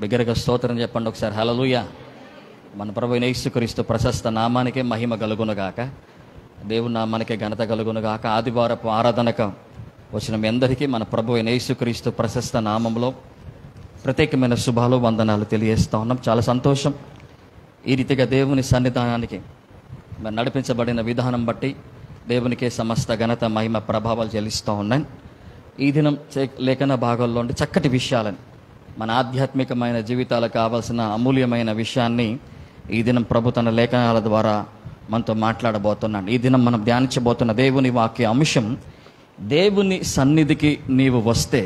బిగ్గరగా స్తోత్రం చెప్పండి ఒకసారి. హల్లెలూయా. మన ప్రభువైన యేసుక్రీస్తు ప్రశస్త నామానికే మహిమ కలుగునుగాక. దేవుని నామానికే ఘనత కలుగునుగాక. ఆదివారపు ఆరాధనకు వచ్చిన మీ అందరికీ మన ప్రభువైన యేసుక్రీస్తు ప్రశస్త నామంలో ప్రత్యేకమైన శుభాలు వందనాలు తెలియజేస్తూ ఉన్నాం. చాలా సంతోషం. ఈ రీతిగా దేవుని సన్నిధానానికి మరి నడిపించబడిన విధానం బట్టి దేవునికే సమస్త ఘనత మహిమ ప్రభావాలు చెల్లిస్తూ ఉన్నాను. ఈ దినం లేఖన భాగాల్లో ఉండి చక్కటి విషయాలని, మన ఆధ్యాత్మికమైన జీవితాలకు కావాల్సిన అమూల్యమైన విషయాన్ని ఈ దినం ప్రభు తన లేఖనాల ద్వారా మనతో మాట్లాడబోతున్నాడు. ఈ దినం మనం ధ్యానించబోతున్న దేవుని వాక్య అంశం, దేవుని సన్నిధికి నీవు వస్తే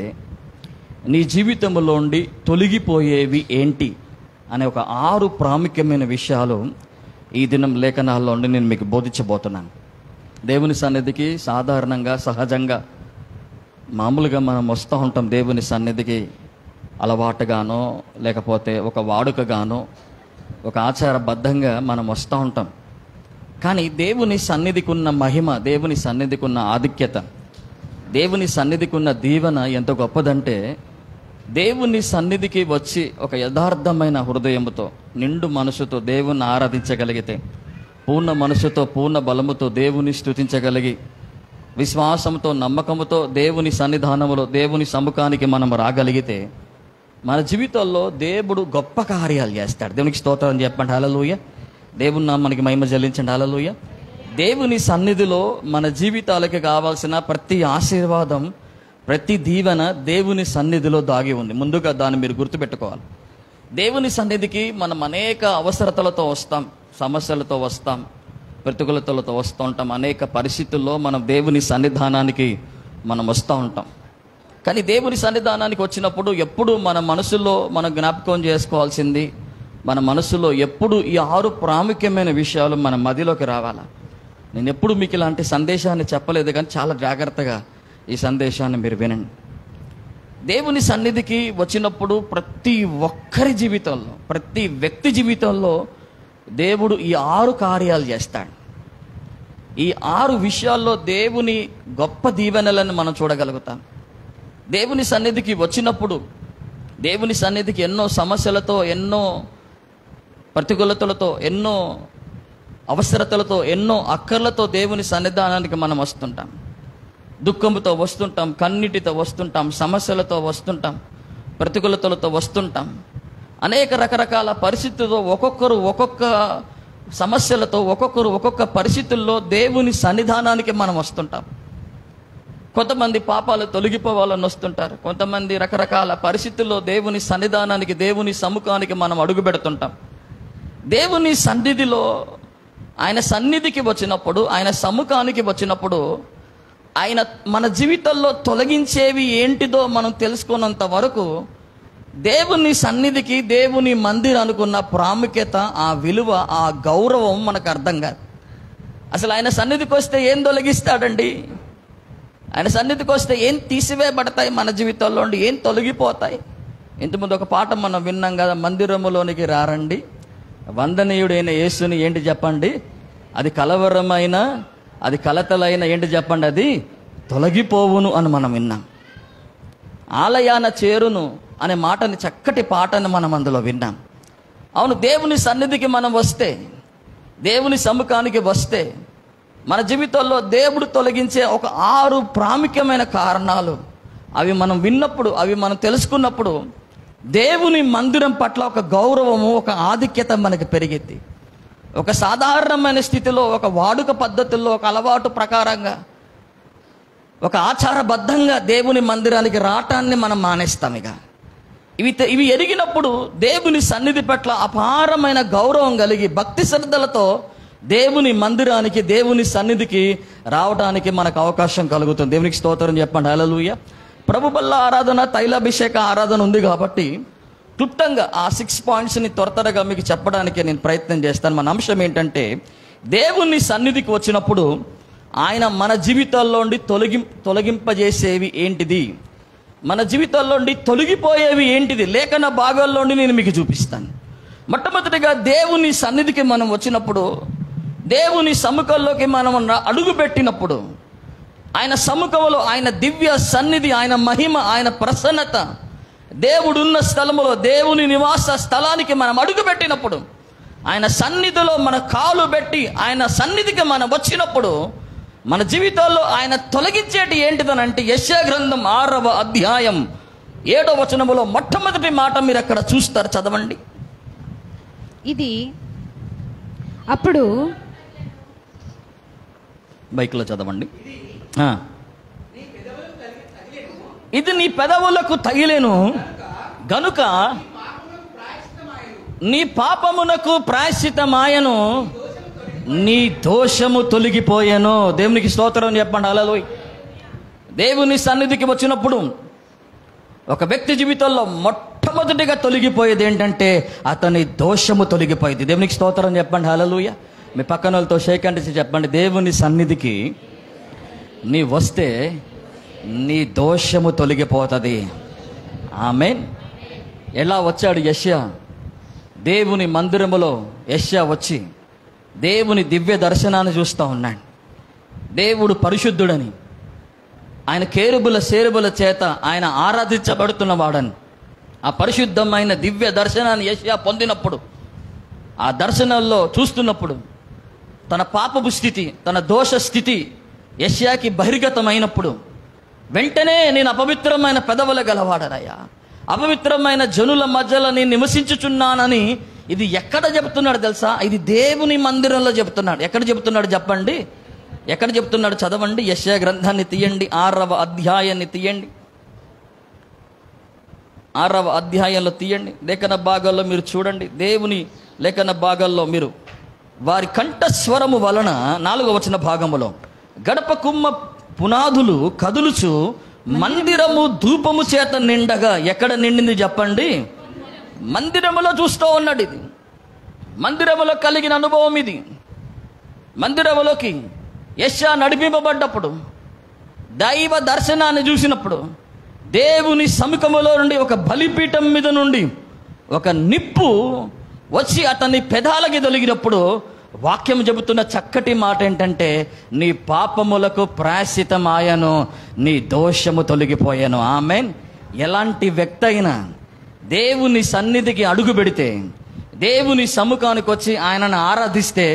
నీ జీవితంలోండి తొలగిపోయేవి ఏంటి అనే ఒక 6 ప్రాముఖ్యమైన విషయాలు ఈ దినం లేఖనాల్లో ఉండి నేను మీకు బోధించబోతున్నాను. దేవుని సన్నిధికి సాధారణంగా సహజంగా మామూలుగా మనం వస్తూ ఉంటాం. దేవుని సన్నిధికి అలవాటుగానో లేకపోతే ఒక వాడుకగానో ఒక ఆచారబద్ధంగా మనం వస్తూ ఉంటాం. కానీ దేవుని సన్నిధికి ఉన్న మహిమ, దేవుని సన్నిధికి ఉన్న ఆధిక్యత, దేవుని సన్నిధికి ఉన్న దీవెన ఎంత గొప్పదంటే, దేవుని సన్నిధికి వచ్చి ఒక యథార్థమైన హృదయముతో నిండు మనసుతో దేవుని ఆరాధించగలిగితే, పూర్ణ మనసుతో పూర్ణ బలముతో దేవుని స్తుతించగలిగి, విశ్వాసంతో నమ్మకముతో దేవుని సన్నిధానములో దేవుని సముఖానికి మనం రాగలిగితే మన జీవితాల్లో దేవుడు గొప్ప కార్యాలు చేస్తాడు. దేవునికి స్తోత్రం చెప్పండి. హల్లెలూయా. దేవుని నామానికి మహిమ చెల్లించండి. హల్లెలూయా. దేవుని సన్నిధిలో మన జీవితాలకి కావాల్సిన ప్రతి ఆశీర్వాదం, ప్రతి దీవెన దేవుని సన్నిధిలో దాగి ఉంది. ముందుగా దాన్ని మీరు గుర్తుపెట్టుకోవాలి. దేవుని సన్నిధికి మనం అనేక అవసరతలతో వస్తాం, సమస్యలతో వస్తాం, ప్రతికూలతలతో వస్తూ ఉంటాం. అనేక పరిస్థితుల్లో మనం దేవుని సన్నిధానానికి మనం వస్తూ ఉంటాం. కానీ దేవుని సన్నిధానానికి వచ్చినప్పుడు ఎప్పుడు మన మనసులో మనం జ్ఞాపకం చేసుకోవాల్సింది, మన మనసులో ఎప్పుడు ఈ 6 ప్రాముఖ్యమైన విషయాలు మన మదిలోకి రావాలా. నేను ఎప్పుడు మీకు ఇలాంటి సందేశాన్ని చెప్పలేదు, కానీ చాలా జాగ్రత్తగా ఈ సందేశాన్ని మీరు వినండి. దేవుని సన్నిధికి వచ్చినప్పుడు ప్రతి ఒక్కరి జీవితంలో, ప్రతి వ్యక్తి జీవితంలో దేవుడు ఈ 6 కార్యాలు చేస్తాడు. ఈ 6 విషయాల్లో దేవుని గొప్ప దీవెనలను మనం చూడగలుగుతాం. దేవుని సన్నిధికి వచ్చినప్పుడు, దేవుని సన్నిధికి ఎన్నో సమస్యలతో, ఎన్నో ప్రతికూలతలతో, ఎన్నో అవసరతలతో, ఎన్నో అక్కర్లతో దేవుని సన్నిధానానికి మనం వస్తుంటాం. దుఃఖంతో వస్తుంటాం, కన్నీటితో వస్తుంటాం, సమస్యలతో వస్తుంటాం, ప్రతికూలతలతో వస్తుంటాం. అనేక రకరకాల పరిస్థితుల్లో ఒక్కొక్కరు ఒక్కొక్క సమస్యలతో, ఒక్కొక్కరు ఒక్కొక్క పరిస్థితుల్లో దేవుని సన్నిధానానికి మనం వస్తుంటాం. కొంతమంది పాపాలు తొలగిపోవాలని వస్తుంటారు. కొంతమంది రకరకాల పరిస్థితుల్లో దేవుని సన్నిధానానికి, దేవుని సముఖానికి మనం అడుగు పెడుతుంటాం. దేవుని సన్నిధిలో, ఆయన సన్నిధికి వచ్చినప్పుడు, ఆయన సముఖానికి వచ్చినప్పుడు, ఆయన మన జీవితంలో తొలగించేవి ఏంటిదో మనం తెలుసుకున్నంత వరకు దేవుని సన్నిధికి, దేవుని మందిరానికి ఉన్న ప్రాముఖ్యత, ఆ విలువ, ఆ గౌరవం మనకు అర్థం కాదు. అసలు ఆయన సన్నిధికి వస్తే ఏం తొలగిస్తాడండి? ఆయన సన్నిధికి వస్తే ఏం తీసివేయబడతాయి మన జీవితంలో, ఏం తొలగిపోతాయి? ఇంతకుముందు ఒక పాట మనం విన్నాం కదా, మందిరములోనికి రారండి, వందనీయుడైన యేసుని ఏంటి చెప్పండి, అది కలవరమైన, అది కలతలైన ఏంటి చెప్పండి, అది తొలగిపోవును అని మనం విన్నాం. ఆలయాన చేరును అనే మాటని, చక్కటి పాటని మనం అందులో విన్నాం. అవును, దేవుని సన్నిధికి మనం వస్తే, దేవుని సముఖానికి వస్తే మన జీవితంలో దేవుడు తొలగించే ఒక 6 ప్రాముఖ్యమైన కారణాలు, అవి మనం విన్నప్పుడు, అవి మనం తెలుసుకున్నప్పుడు దేవుని మందిరం పట్ల ఒక గౌరవము, ఒక ఆధిక్యత మనకి పెరిగింది. ఒక సాధారణమైన స్థితిలో, ఒక వాడుక పద్ధతుల్లో, ఒక అలవాటు ప్రకారంగా, ఒక ఆచారబద్ధంగా దేవుని మందిరానికి రావటాన్ని మనం మానేస్తాం. ఇవి ఎరిగినప్పుడు దేవుని సన్నిధి పట్ల అపారమైన గౌరవం కలిగి, భక్తి శ్రద్ధలతో దేవుని మందిరానికి, దేవుని సన్నిధికి రావడానికి మనకు అవకాశం కలుగుతుంది. దేవునికి స్తోత్రం చెప్పండి. హల్లెలూయా. ప్రభు బల్ల ఆరాధన, తైలాభిషేక ఆరాధన ఉంది కాబట్టి క్లుప్తంగా ఆ 6 పాయింట్స్ని త్వరగా మీకు చెప్పడానికి నేను ప్రయత్నం చేస్తాను. మన అంశం ఏంటంటే, దేవుని సన్నిధికి వచ్చినప్పుడు ఆయన మన జీవితాల్లోండి తొలగింపజేసేవి ఏంటిది, మన జీవితాల్లోండి తొలగిపోయేవి ఏంటిది, లేఖన భాగాల్లోండి నేను మీకు చూపిస్తాను. మొట్టమొదటిగా దేవుని సన్నిధికి మనం వచ్చినప్పుడు, దేవుని సముఖంలోకి మనం అడుగు పెట్టినప్పుడు, ఆయన సముఖంలో ఆయన దివ్య సన్నిధి, ఆయన మహిమ, ఆయన ప్రసన్నత దేవుడున్న స్థలములో, దేవుని నివాస స్థలానికి మనం అడుగు పెట్టినప్పుడు, ఆయన సన్నిధిలో మన కాలు పెట్టి ఆయన సన్నిధికి మనం వచ్చినప్పుడు మన జీవితాల్లో ఆయన తొలగించేటి ఏంటిదనంటే యెషయా గ్రంథం 6వ అధ్యాయం 7వ వచనములో మొట్టమొదటి మాట మీరు అక్కడ చూస్తారు, చదవండి. ఇది అప్పుడు బైక్లో చదవండి. ఇది నీ పెదవులకు తగిలేను గనుక నీ పాపమునకు ప్రాయశ్చితమాయను, నీ దోషము తొలగిపోయాను. దేవునికి స్తోత్రం చెప్పండి. హల్లెలూయా. దేవుని సన్నిధికి వచ్చినప్పుడు ఒక వ్యక్తి జీవితంలో మొట్టమొదటిగా తొలగిపోయేది ఏంటంటే అతని దోషము తొలగిపోయేది. దేవునికి స్తోత్రం చెప్పండి. హల్లెలూయా. మీ పక్కన వాళ్ళతో షేక్ హ్యాండ్ ఇచ్చి చెప్పండి, దేవుని సన్నిధికి నీ వస్తే నీ దోషము తొలగిపోతుంది. ఆమేన్. ఎలా వచ్చాడు యెషయా? దేవుని మందిరములో యెషయా వచ్చి దేవుని దివ్య దర్శనాన్ని చూస్తూ ఉన్నాడు. దేవుడు పరిశుద్ధుడని, ఆయన కేరుబుల సేరుబుల చేత ఆయన ఆరాధించబడుతున్నవాడని, ఆ పరిశుద్ధమైన దివ్య దర్శనాన్ని యెషయా పొందినప్పుడు, ఆ దర్శనాల్లో చూస్తున్నప్పుడు తన పాపపు స్థితి, తన దోష స్థితి యెషయాకి బహిర్గతమైనప్పుడు వెంటనే నేను అపవిత్రమైన పెదవుల గలవాడనయ్యా, అపవిత్రమైన జనుల మధ్యలో నేను నివసించుచున్నానని ఇది ఎక్కడ చెప్తున్నాడు తెలుసా? ఇది దేవుని మందిరంలో చెప్తున్నాడు. ఎక్కడ చెప్తున్నాడు చెప్పండి? ఎక్కడ చెప్తున్నాడు? చదవండి. యెషయా గ్రంథాన్ని తీయండి, 6వ అధ్యాయాన్ని తీయండి. 6వ అధ్యాయంలో తీయండి. లేఖన భాగాల్లో మీరు చూడండి. దేవుని లేఖన భాగాల్లో మీరు వారి కంఠస్వరము వలన 4వ వచన భాగములో గడప కుమ్మ పునాదులు కదులుచు మందిరము ధూపము చేత నిండగా. ఎక్కడ నిండింది చెప్పండి? మందిరములో చూస్తూ ఉన్నాడు. ఇది మందిరములో కలిగిన అనుభవం. ఇది మందిరములోకి యెషయా నడిపింపబడ్డప్పుడు, దైవ దర్శనాన్ని చూసినప్పుడు, దేవుని సముఖములో నుండి ఒక బలిపీఠం మీద నుండి ఒక నిప్పు వచ్చి అతని పెదాలకి తొలగినప్పుడు వాక్యం చెబుతున్న చక్కటి మాట ఏంటంటే నీ పాపములకు ప్రాయశ్చితమాయను, నీ దోషము తొలగిపోయాను. ఆమేన్. ఎలాంటి వ్యక్తి అయినా దేవుని సన్నిధికి అడుగు పెడితే, దేవుని సముఖానికి వచ్చి ఆయనను ఆరాధిస్తే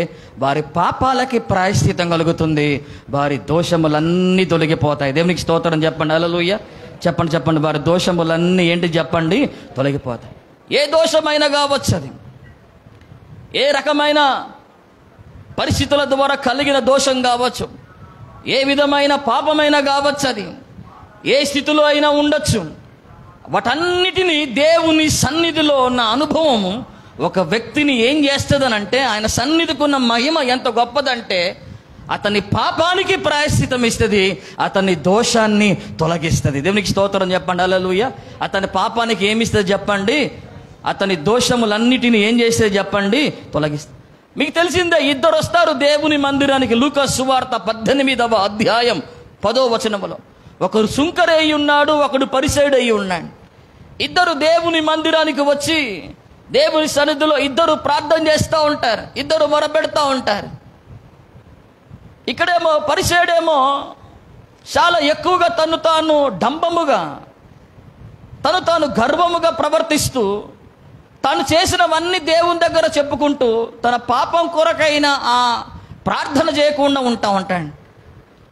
వారి పాపాలకి ప్రాయశ్చితం కలుగుతుంది, వారి దోషములన్నీ తొలగిపోతాయి. దేవునికి స్తోత్రం చెప్పండి. హల్లెలూయా. చెప్పండి చెప్పండి. వారి దోషములన్నీ ఏంటి చెప్పండి? తొలగిపోతాయి. ఏ దోషమైనా కావచ్చు, అది ఏ రకమైన పరిస్థితుల ద్వారా కలిగిన దోషం కావచ్చు, ఏ విధమైన పాపమైనా కావచ్చు, అది ఏ స్థితిలో అయినా ఉండొచ్చు. వాటన్నిటినీ దేవుని సన్నిధిలో ఉన్న అనుభవము ఒక వ్యక్తిని ఏం చేస్తుందనంటే, ఆయన సన్నిధికి ఉన్న మహిమ ఎంత గొప్పదంటే అతని పాపానికి ప్రాయశ్చితం ఇస్తుంది, అతని దోషాన్ని తొలగిస్తుంది. దేవునికి స్తోత్రం చెప్పండి. హల్లెలూయా. అతని పాపానికి ఏమిస్తుంది చెప్పండి? అతని దోషములన్నిటిని ఏం చేస్తే చెప్పండి? తొలగిస్తుంది. మీకు తెలిసిందే, ఇద్దరు వస్తారు దేవుని మందిరానికి. లూకా సువార్త 18వ అధ్యాయం 10వ వచనములో ఒకరు సుంకరి అయి ఉన్నాడు, ఒకడు పరిసయ్యుడు అయి ఉన్నాడు. ఇద్దరు దేవుని మందిరానికి వచ్చి దేవుని సన్నిధిలో ఇద్దరు ప్రార్థన చేస్తూ ఉంటారు, ఇద్దరు మొరపెడతా ఉంటారు. ఇక్కడేమో పరిసయ్యుడేమో చాలా ఎక్కువగా తను తాను డంబముగా, తను తాను గర్వముగా ప్రవర్తిస్తూ తాను చేసినవన్నీ దేవుని దగ్గర చెప్పుకుంటూ తన పాపం కొరకైన ఆ ప్రార్థన చేయకుండా ఉంటాడు.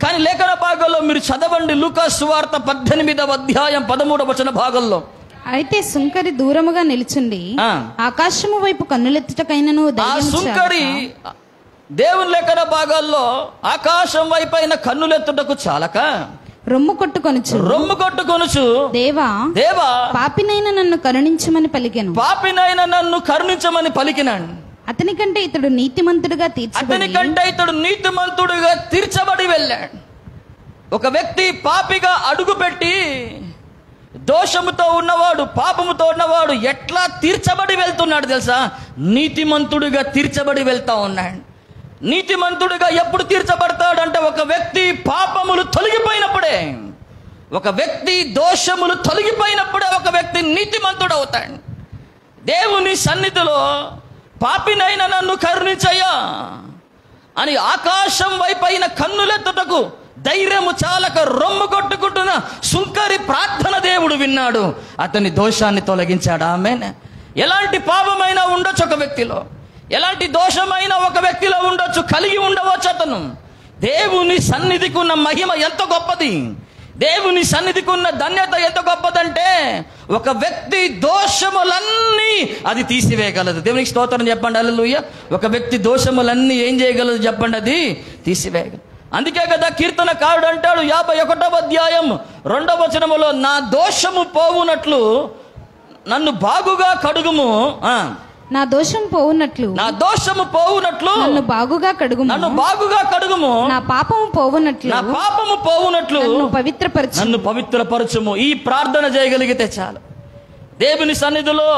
కానీ లేఖన భాగంలో మీరు చదవండి, లూకా సువార్త 18వ అధ్యాయం 13వ వచన భాగంలో, అయితే సుంకరి దూరముగా నిలుచుండి ఆకాశము వైపు కన్నులెత్తుటకైనను, ఆ సుంకరి దేవుని లేఖన భాగాల్లో ఆకాశం వైపు అయిన కన్నులెత్తుటకు చాలక రొమ్ము కొట్టుకొనుచు దేవా దేవా పాపినైన నన్ను కరుణించమని పలికెను. పాపినైన నన్ను కరుణించమని పలికినాడు. అతనికంటే ఇతడు నీతిమంతుడుగా తీర్చబడి వెళ్ళాడు. ఒక వ్యక్తి పాపిగా అడుగుపెట్టి దోషముతో ఉన్నవాడు, పాపముతో ఉన్నవాడు ఎట్లా తీర్చబడి వెళ్తున్నాడు తెలుసా? నీతిమంతుడిగా తీర్చబడి వెళ్తా ఉన్నాడు. నీతిమంతుడిగా ఎప్పుడు తీర్చబడతాడంటే ఒక వ్యక్తి పాపములు తొలగిపోయినప్పుడే, ఒక వ్యక్తి దోషములు తొలగిపోయినప్పుడే ఒక వ్యక్తి నీతిమంతుడు అవుతాడు. దేవుని సన్నిధిలో పాపినైన నన్ను కరుణించయ్యా అని ఆకాశం వైపైన కన్నులెత్తుటకు ధైర్యము చాలక రొమ్ము కొట్టుకుంటున్న సుంకరి ప్రార్థన దేవుడు విన్నాడు, అతని దోషాన్ని తొలగించాడు. ఆమేన్. ఎలాంటి పాపమైనా ఉండొచ్చు ఒక వ్యక్తిలో, ఎలాంటి దోషమైనా ఒక వ్యక్తిలో ఉండొచ్చు, కలిగి ఉండవచ్చు అతను. దేవుని సన్నిధికి ఉన్న మహిమ ఎంత గొప్పది, దేవుని సన్నిధికి ఉన్న ధన్యత ఎంత గొప్పదంటే ఒక వ్యక్తి దోషములన్నీ అది తీసివేయగలదు. దేవునికి స్తోత్రం చెప్పండి, హల్లెలూయా. ఒక వ్యక్తి దోషములన్నీ ఏం చేయగలదు చెప్పండి, అది తీసివేయగలదు. అందుకే కదా కీర్తనకారుడు అంటాడు 51వ అధ్యాయం 2వ వచనములో, నా దోషము పోవునట్లు నన్ను బాగుగా కడుగుము. నా దోషం పోవునట్లు, నా దోషము పోవునట్లు నన్ను బాగుగా కడుగుము, నన్ను బాగుగా కడుగుము. నా పాపము పోవునట్లు, నా పాపము పోవునట్లు నన్ను పవిత్రపరచు, నన్ను పవిత్రపరచుము. ఈ ప్రార్థన చేయగలిగితే చాలు. దేవుని సన్నిధిలో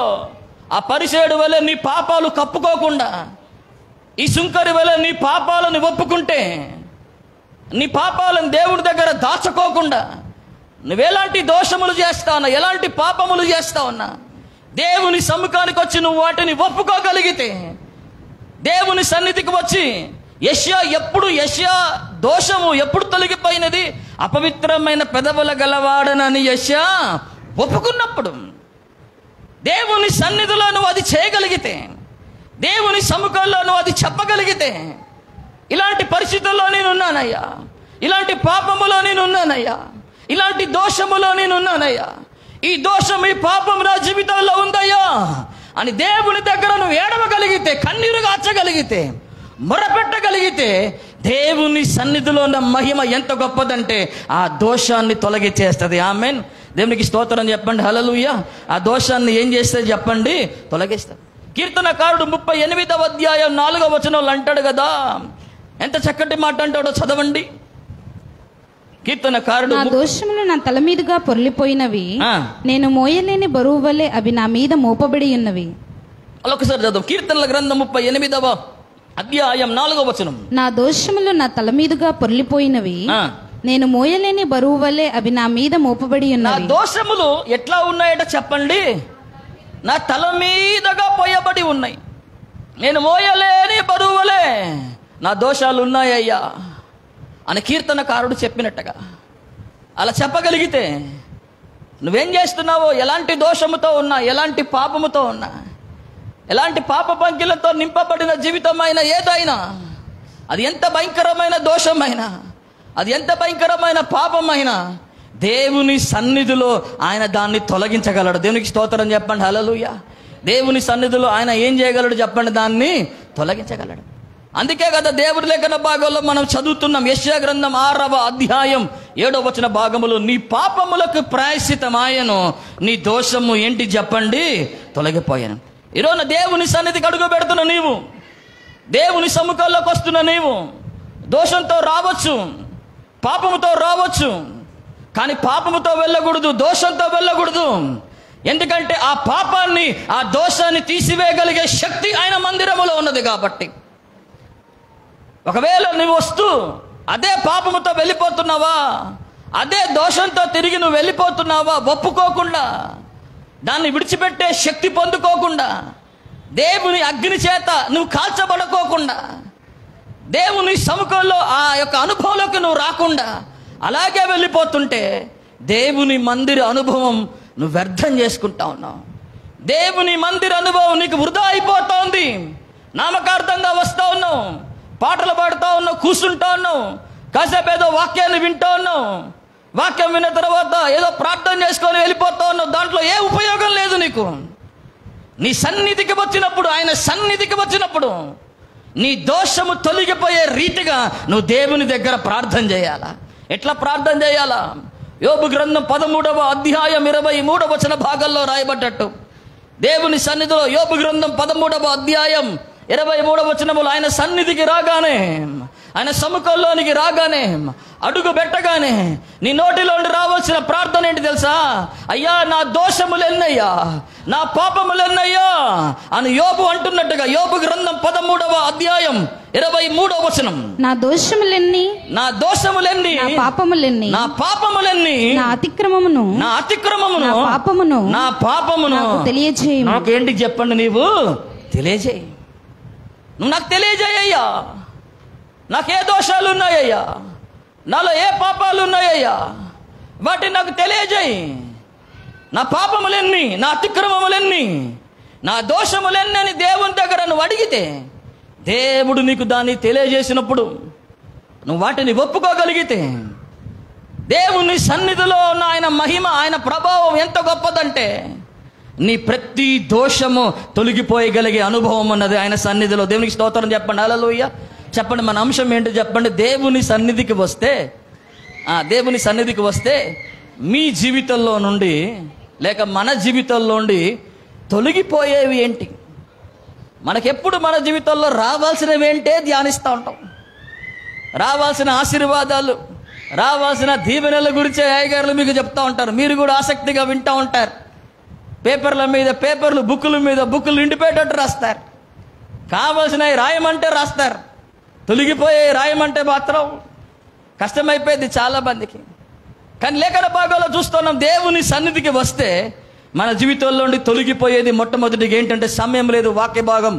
ఆ పరిసేయుడు వలె నీ పాపాలు కప్పుకోకుండా, ఈ సుంకరి వలె నీ పాపాలను ఒప్పుకుంటే, నీ పాపాలను దేవుడి దగ్గర దాచుకోకుండా, నువ్వెలాంటి దోషములు చేస్తావున్నా, ఎలాంటి పాపములు చేస్తావున్నా, దేవుని సముఖానికి వచ్చి నువ్వు వాటిని ఒప్పుకోగలిగితే, దేవుని సన్నిధికి వచ్చి యెషయా దోషము ఎప్పుడు తొలగిపోయినది, అపవిత్రమైన పెదవుల గలవాడనని యెషయా ఒప్పుకున్నప్పుడు, దేవుని సన్నిధిలో నువ్వు అది చేయగలిగితే, దేవుని సముఖంలో నువ్వు అది చెప్పగలిగితే, ఇలాంటి పరిస్థితుల్లో నేనున్నానయ్యా, ఇలాంటి పాపములో నేనున్నానయ్యా, ఇలాంటి దోషములో నేనున్నానయ్యా, ఈ దోషం ఈ పాపం నా జీవితంలో ఉందయ్యా అని దేవుని దగ్గర నువ్వు ఏడవగలిగితే, కన్నీరు గార్చగలిగితే, మొరపెట్టగలిగితే, దేవుని సన్నిధిలో ఉన్న మహిమ ఎంత గొప్పదంటే ఆ దోషాన్ని తొలగించేస్తుంది. ఆమేన్. దేవునికి స్తోత్రం చెప్పండి, హల్లెలూయా. ఆ దోషాన్ని ఏం చేస్తుంది చెప్పండి, తొలగిస్తుంది. కీర్తనకారుడు 38వ అధ్యాయం 4వ వచనంలో అంటాడు కదా, ఎంత చక్కటి మాట అంటాడో చదవండి. కీర్తనకారుడు, నా దోషములు నా తల మీదుగా పొర్లిపోయినవి, నేను మోయలేని బరువు వలె అవి నా మీద మోపబడి ఉన్నవి. అలా ఒకసారి చదువు. కీర్తనల గ్రంథం 38వ అధ్యాయం 4వ వచనం. నా దోషములు నా తల మీదుగా పొర్లిపోయినవి, నేను మోయలేని బరువు వలె అవి నా మీద మోపబడి ఉన్నవి. నా దోషములు ఎట్లా ఉన్నాయట చెప్పండి, నా తల మీదగా పోయబడి ఉన్నాయి. నేను మోయలేని బరువు వలె నా దోషాలు ఉన్నాయ్యా అని కీర్తనకారుడు చెప్పినట్టుగా అలా చెప్పగలిగితే, నువ్వేం చేస్తున్నావో, ఎలాంటి దోషముతో ఉన్నా, ఎలాంటి పాపముతో ఉన్నా, ఎలాంటి పాప పంకిలతో నింపబడిన జీవితమైన ఏదైనా, అది ఎంత భయంకరమైన దోషమైనా, అది ఎంత భయంకరమైన పాపమైనా, దేవుని సన్నిధిలో ఆయన దాన్ని తొలగించగలడు. దేవునికి స్తోత్రం చెప్పండి, హల్లెలూయా. దేవుని సన్నిధిలో ఆయన ఏం చేయగలడు చెప్పండి, దాన్ని తొలగించగలడు. అందుకే కదా దేవుడి లేఖన భాగంలో మనం చదువుతున్నాం, యెషయా గ్రంథం 6వ అధ్యాయం 7వ వచన భాగములో, నీ పాపములకు ప్రాయశ్చిత్తమాయను, నీ దోషము ఏంటి చెప్పండి, తొలగిపోయాను. ఈరోజు దేవుని సన్నిధికి అడుగు పెడుతున్న నీవు, దేవుని సముఖంలోకి వస్తున్న నీవు, దోషంతో రావచ్చు, పాపముతో రావచ్చు, కానీ పాపముతో వెళ్ళకూడదు, దోషంతో వెళ్ళకూడదు. ఎందుకంటే ఆ పాపాన్ని, ఆ దోషాన్ని తీసివేయగలిగే శక్తి ఆయన మందిరములో ఉన్నది కాబట్టి. ఒకవేళ నువ్వు వస్తూ అదే పాపముతో వెళ్ళిపోతున్నావా, అదే దోషంతో తిరిగి నువ్వు వెళ్ళిపోతున్నావా, ఒప్పుకోకుండా, దాన్ని విడిచిపెట్టే శక్తి పొందుకోకుండా, దేవుని అగ్ని చేత నువ్వు కాల్చబడుకోకుండా, దేవుని సముఖంలో ఆ యొక్క అనుభవంలోకి నువ్వు రాకుండా అలాగే వెళ్ళిపోతుంటే, దేవుని మందిర అనుభవం నువ్వు వ్యర్థం చేసుకుంటా ఉన్నావు. దేవుని మందిర అనుభవం నీకు వృధా అయిపోతోంది. నామకార్థంగా వస్తూ ఉన్నావు, పాటలు పాడుతూ ఉన్నావు, కూర్చుంటా ఉన్నావు, కాసేపు ఏదో వాక్యాన్ని వింటూ ఉన్నావు, వాక్యం విన్న తర్వాత ఏదో ప్రార్థన చేసుకొని వెళ్ళిపోతా ఉన్నావు, దాంట్లో ఏ ఉపయోగం లేదు నీకు. నీ సన్నిధికి వచ్చినప్పుడు, ఆయన సన్నిధికి వచ్చినప్పుడు నీ దోషము తొలగిపోయే రీతిగా నువ్వు దేవుని దగ్గర ప్రార్థన చేయాలా. ఎట్లా ప్రార్థన చేయాలా? యోబు గ్రంథం 13వ అధ్యాయం 23వ వచన భాగంలో రాయబడ్డట్టు, దేవుని సన్నిధిలో యోబు గ్రంథం 13వ అధ్యాయం 23వ వచనములు, ఆయన సన్నిధికి రాగానే, ఆయన సముఖంలోనికి రాగానే, అడుగు పెట్టగానే నీ నోటిలోండి రావాల్సిన ప్రార్థన ఏంటి తెలుసా? అయ్యా నా దోషములెన్నయ్యా, నా పాపములెన్నయ్యా అని యోబు అంటున్నట్టుగా, యోబు గ్రంథం 13వ అధ్యాయం 23వ వచనం, నా దోషములెన్ని, నా దోషములెన్ని, నా పాపములెన్ని, నా పాపములెన్ని, నా అతిక్రమమును, నా అతిక్రమమును, నా పాపమును, నా పాపమును నాకు తెలియజేయము. నాకేంటి చెప్పండి, నీవు తెలియజేయి, నువ్వు నాకు తెలియజేయ్యా, నాకే దోషాలు ఉన్నాయ్యా, నాలో ఏ పాపాలు ఉన్నాయ్యా, వాటిని నాకు తెలియజేయి. నా పాపములెన్ని, నా అతిక్రమములెన్ని, నా దోషములెన్ని అని దేవుని దగ్గర నువ్వు అడిగితే దేవుడు నీకు దాన్ని తెలియజేసినప్పుడు నువ్వు వాటిని ఒప్పుకోగలిగితే దేవుని సన్నిధిలో ఉన్న ఆయన మహిమ, ఆయన ప్రభావం ఎంత గొప్పదంటే నీ ప్రతి దోషము తొలగిపోయగలిగే అనుభవం ఉన్నది ఆయన సన్నిధిలో. దేవునికి స్తోత్రం చెప్పండి. హల్లెలూయా చెప్పండి. మన అంశం ఏంటో చెప్పండి. దేవుని సన్నిధికి వస్తే మీ జీవితంలో నుండి లేక మన జీవితంలో నుండి తొలగిపోయేవి ఏంటి? మనకెప్పుడు మన జీవితంలో రావాల్సినవి ఏంటే ధ్యానిస్తూ ఉంటాం. రావాల్సిన ఆశీర్వాదాలు, రావాల్సిన దీవెనల గురించే అయ్యగారులు మీకు చెప్తా ఉంటారు. మీరు కూడా ఆసక్తిగా వింటూ ఉంటారు. పేపర్ల మీద పేపర్లు, బుక్కుల మీద బుక్కులు నిండిపోయేటట్టు రాస్తారు. కావాల్సినవి రాయమంటే రాస్తారు, తొలగిపోయే రాయమంటే మాత్రం కష్టమైపోయింది చాలా మందికి. కానీ లేఖన భాగంలో చూస్తున్నాం, దేవుని సన్నిధికి వస్తే మన జీవితంలో నుండి తొలగిపోయేది మొట్టమొదటిగా ఏంటంటే సమయం లేదు. వాక్య భాగం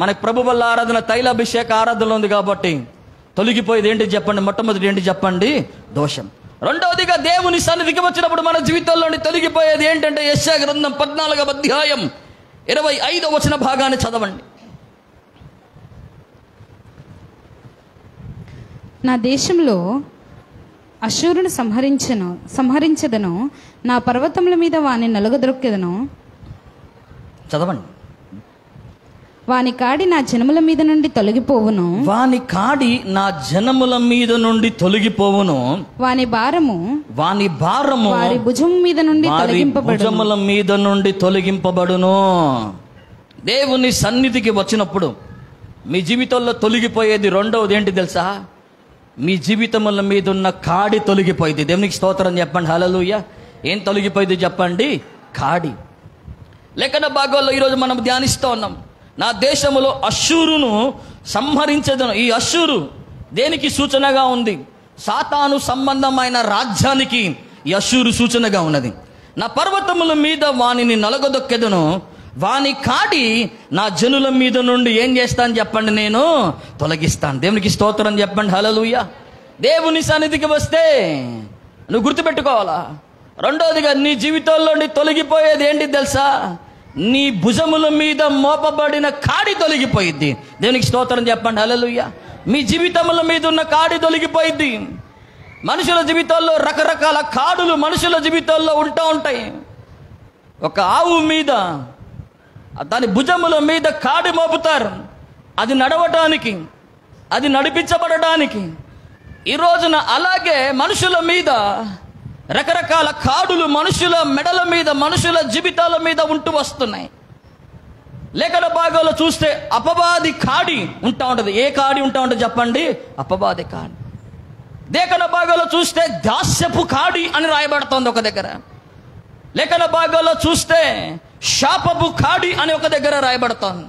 మనకు ప్రభు వల్ల ఆరాధన, తైలాభిషేక ఆరాధన ఉంది కాబట్టి తొలగిపోయేది ఏంటి చెప్పండి? మొట్టమొదటి ఏంటి చెప్పండి? దోషం. రెండవదిగా దేవుని సన్నిధికి వచ్చినప్పుడు మన జీవితంలో నుండి తొలగిపోయేది ఏంటంటే యెషయా గ్రంథం 14వ అధ్యాయం 25వ వచన భాగాన్ని చదవండి. నా దేశంలో అశూరును సంహరించదను, నా పర్వతముల మీద వాని నలుగదొక్కెదను. చదవండి. వాని కాడి నా జనముల మీద నుండి తొలగిపోవును. వాని కాడి నా జనముల మీద నుండి తొలగిపోవును. వాని భారము వారి భుజం మీద నుండి భుజముల మీద నుండి తొలగింపబడును. దేవుని సన్నిధికి వచ్చినప్పుడు మీ జీవితంలో తొలగిపోయేది రెండవది ఏంటి తెలుసా? మీ జీవితముల మీద ఉన్న కాడి తొలగిపోయింది. దేవునికి స్తోత్రం చెప్పండి. హల్లెలూయా. ఏం తొలగిపోయింది చెప్పండి? కాడి. లేఖన భాగంలో ఈరోజు మనం ధ్యానిస్తూ ఉన్నాం, నా దేశములో అశ్షూరును సంహరించదను. ఈ అశ్షూరు దేనికి సూచనగా ఉంది? సాతాను సంబంధమైన రాజ్యానికి ఈ అశ్షూరు సూచనగా ఉన్నది. నా పర్వతముల మీద వానిని నలగదొక్కెదను, వాని కాడి నా జనుల మీద నుండి ఏం చేస్తాను చెప్పండి? నేను తొలగిస్తాను. దేవునికి స్తోత్రం చెప్పండి. హల్లెలూయా. దేవుని సన్నిధికి వస్తే నువ్వు గుర్తుపెట్టుకోవాలా, రెండోదిగా నీ జీవితంలో తొలగిపోయేది ఏంటి తెలుసా? నీ భుజముల మీద మోపబడిన కాడి తొలగిపోయింది. దేవునికి స్తోత్రం చెప్పండి. హల్లెలూయా. మీ జీవితముల మీద ఉన్న కాడి తొలగిపోయింది. మనుషుల జీవితాల్లో రకరకాల కాడులు మనుషుల జీవితాల్లో ఉంటాయి. ఒక ఆవు మీద దాని భుజముల మీద కాడి మోపుతారు, అది నడవటానికి, అది నడిపించబడడానికి. ఈ రోజున అలాగే మనుషుల మీద రకరకాల కాడులు మనుషుల మెడల మీద, మనుషుల జీవితాల మీద ఉంటూ వస్తున్నాయి. లేఖన భాగంలో చూస్తే అపవాది కాడి ఉంటా ఉంటుంది. ఏ కాడి ఉంటా ఉంటుంది చెప్పండి? అపవాది కాడి. లేఖన భాగంలో చూస్తే దాస్యపు కాడి అని రాయబడుతోంది ఒక దగ్గర. లేఖన భాగంలో చూస్తే శాపపు కాడి అని ఒక దగ్గర రాయబడుతోంది.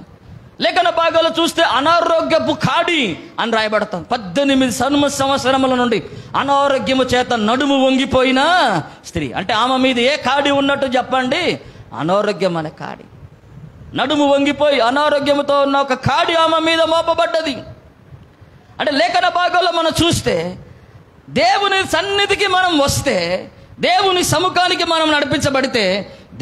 లేఖన భాగాలు చూస్తే అనారోగ్యపు కాడి అని రాయబడతాం. 18 సంవత్సరముల నుండి అనారోగ్యము చేత నడుము వంగిపోయిన స్త్రీ. అంటే ఆమె మీద ఏ కాడి ఉన్నట్టు చెప్పండి? అనారోగ్యం అనే కాడి. నడుము వంగిపోయి అనారోగ్యముతో ఉన్న ఒక కాడి ఆమె మీద మోపబడ్డది. అంటే లేఖన భాగాల్లో మనం చూస్తే దేవుని సన్నిధికి మనం వస్తే, దేవుని సముఖానికి మనం నడిపించబడితే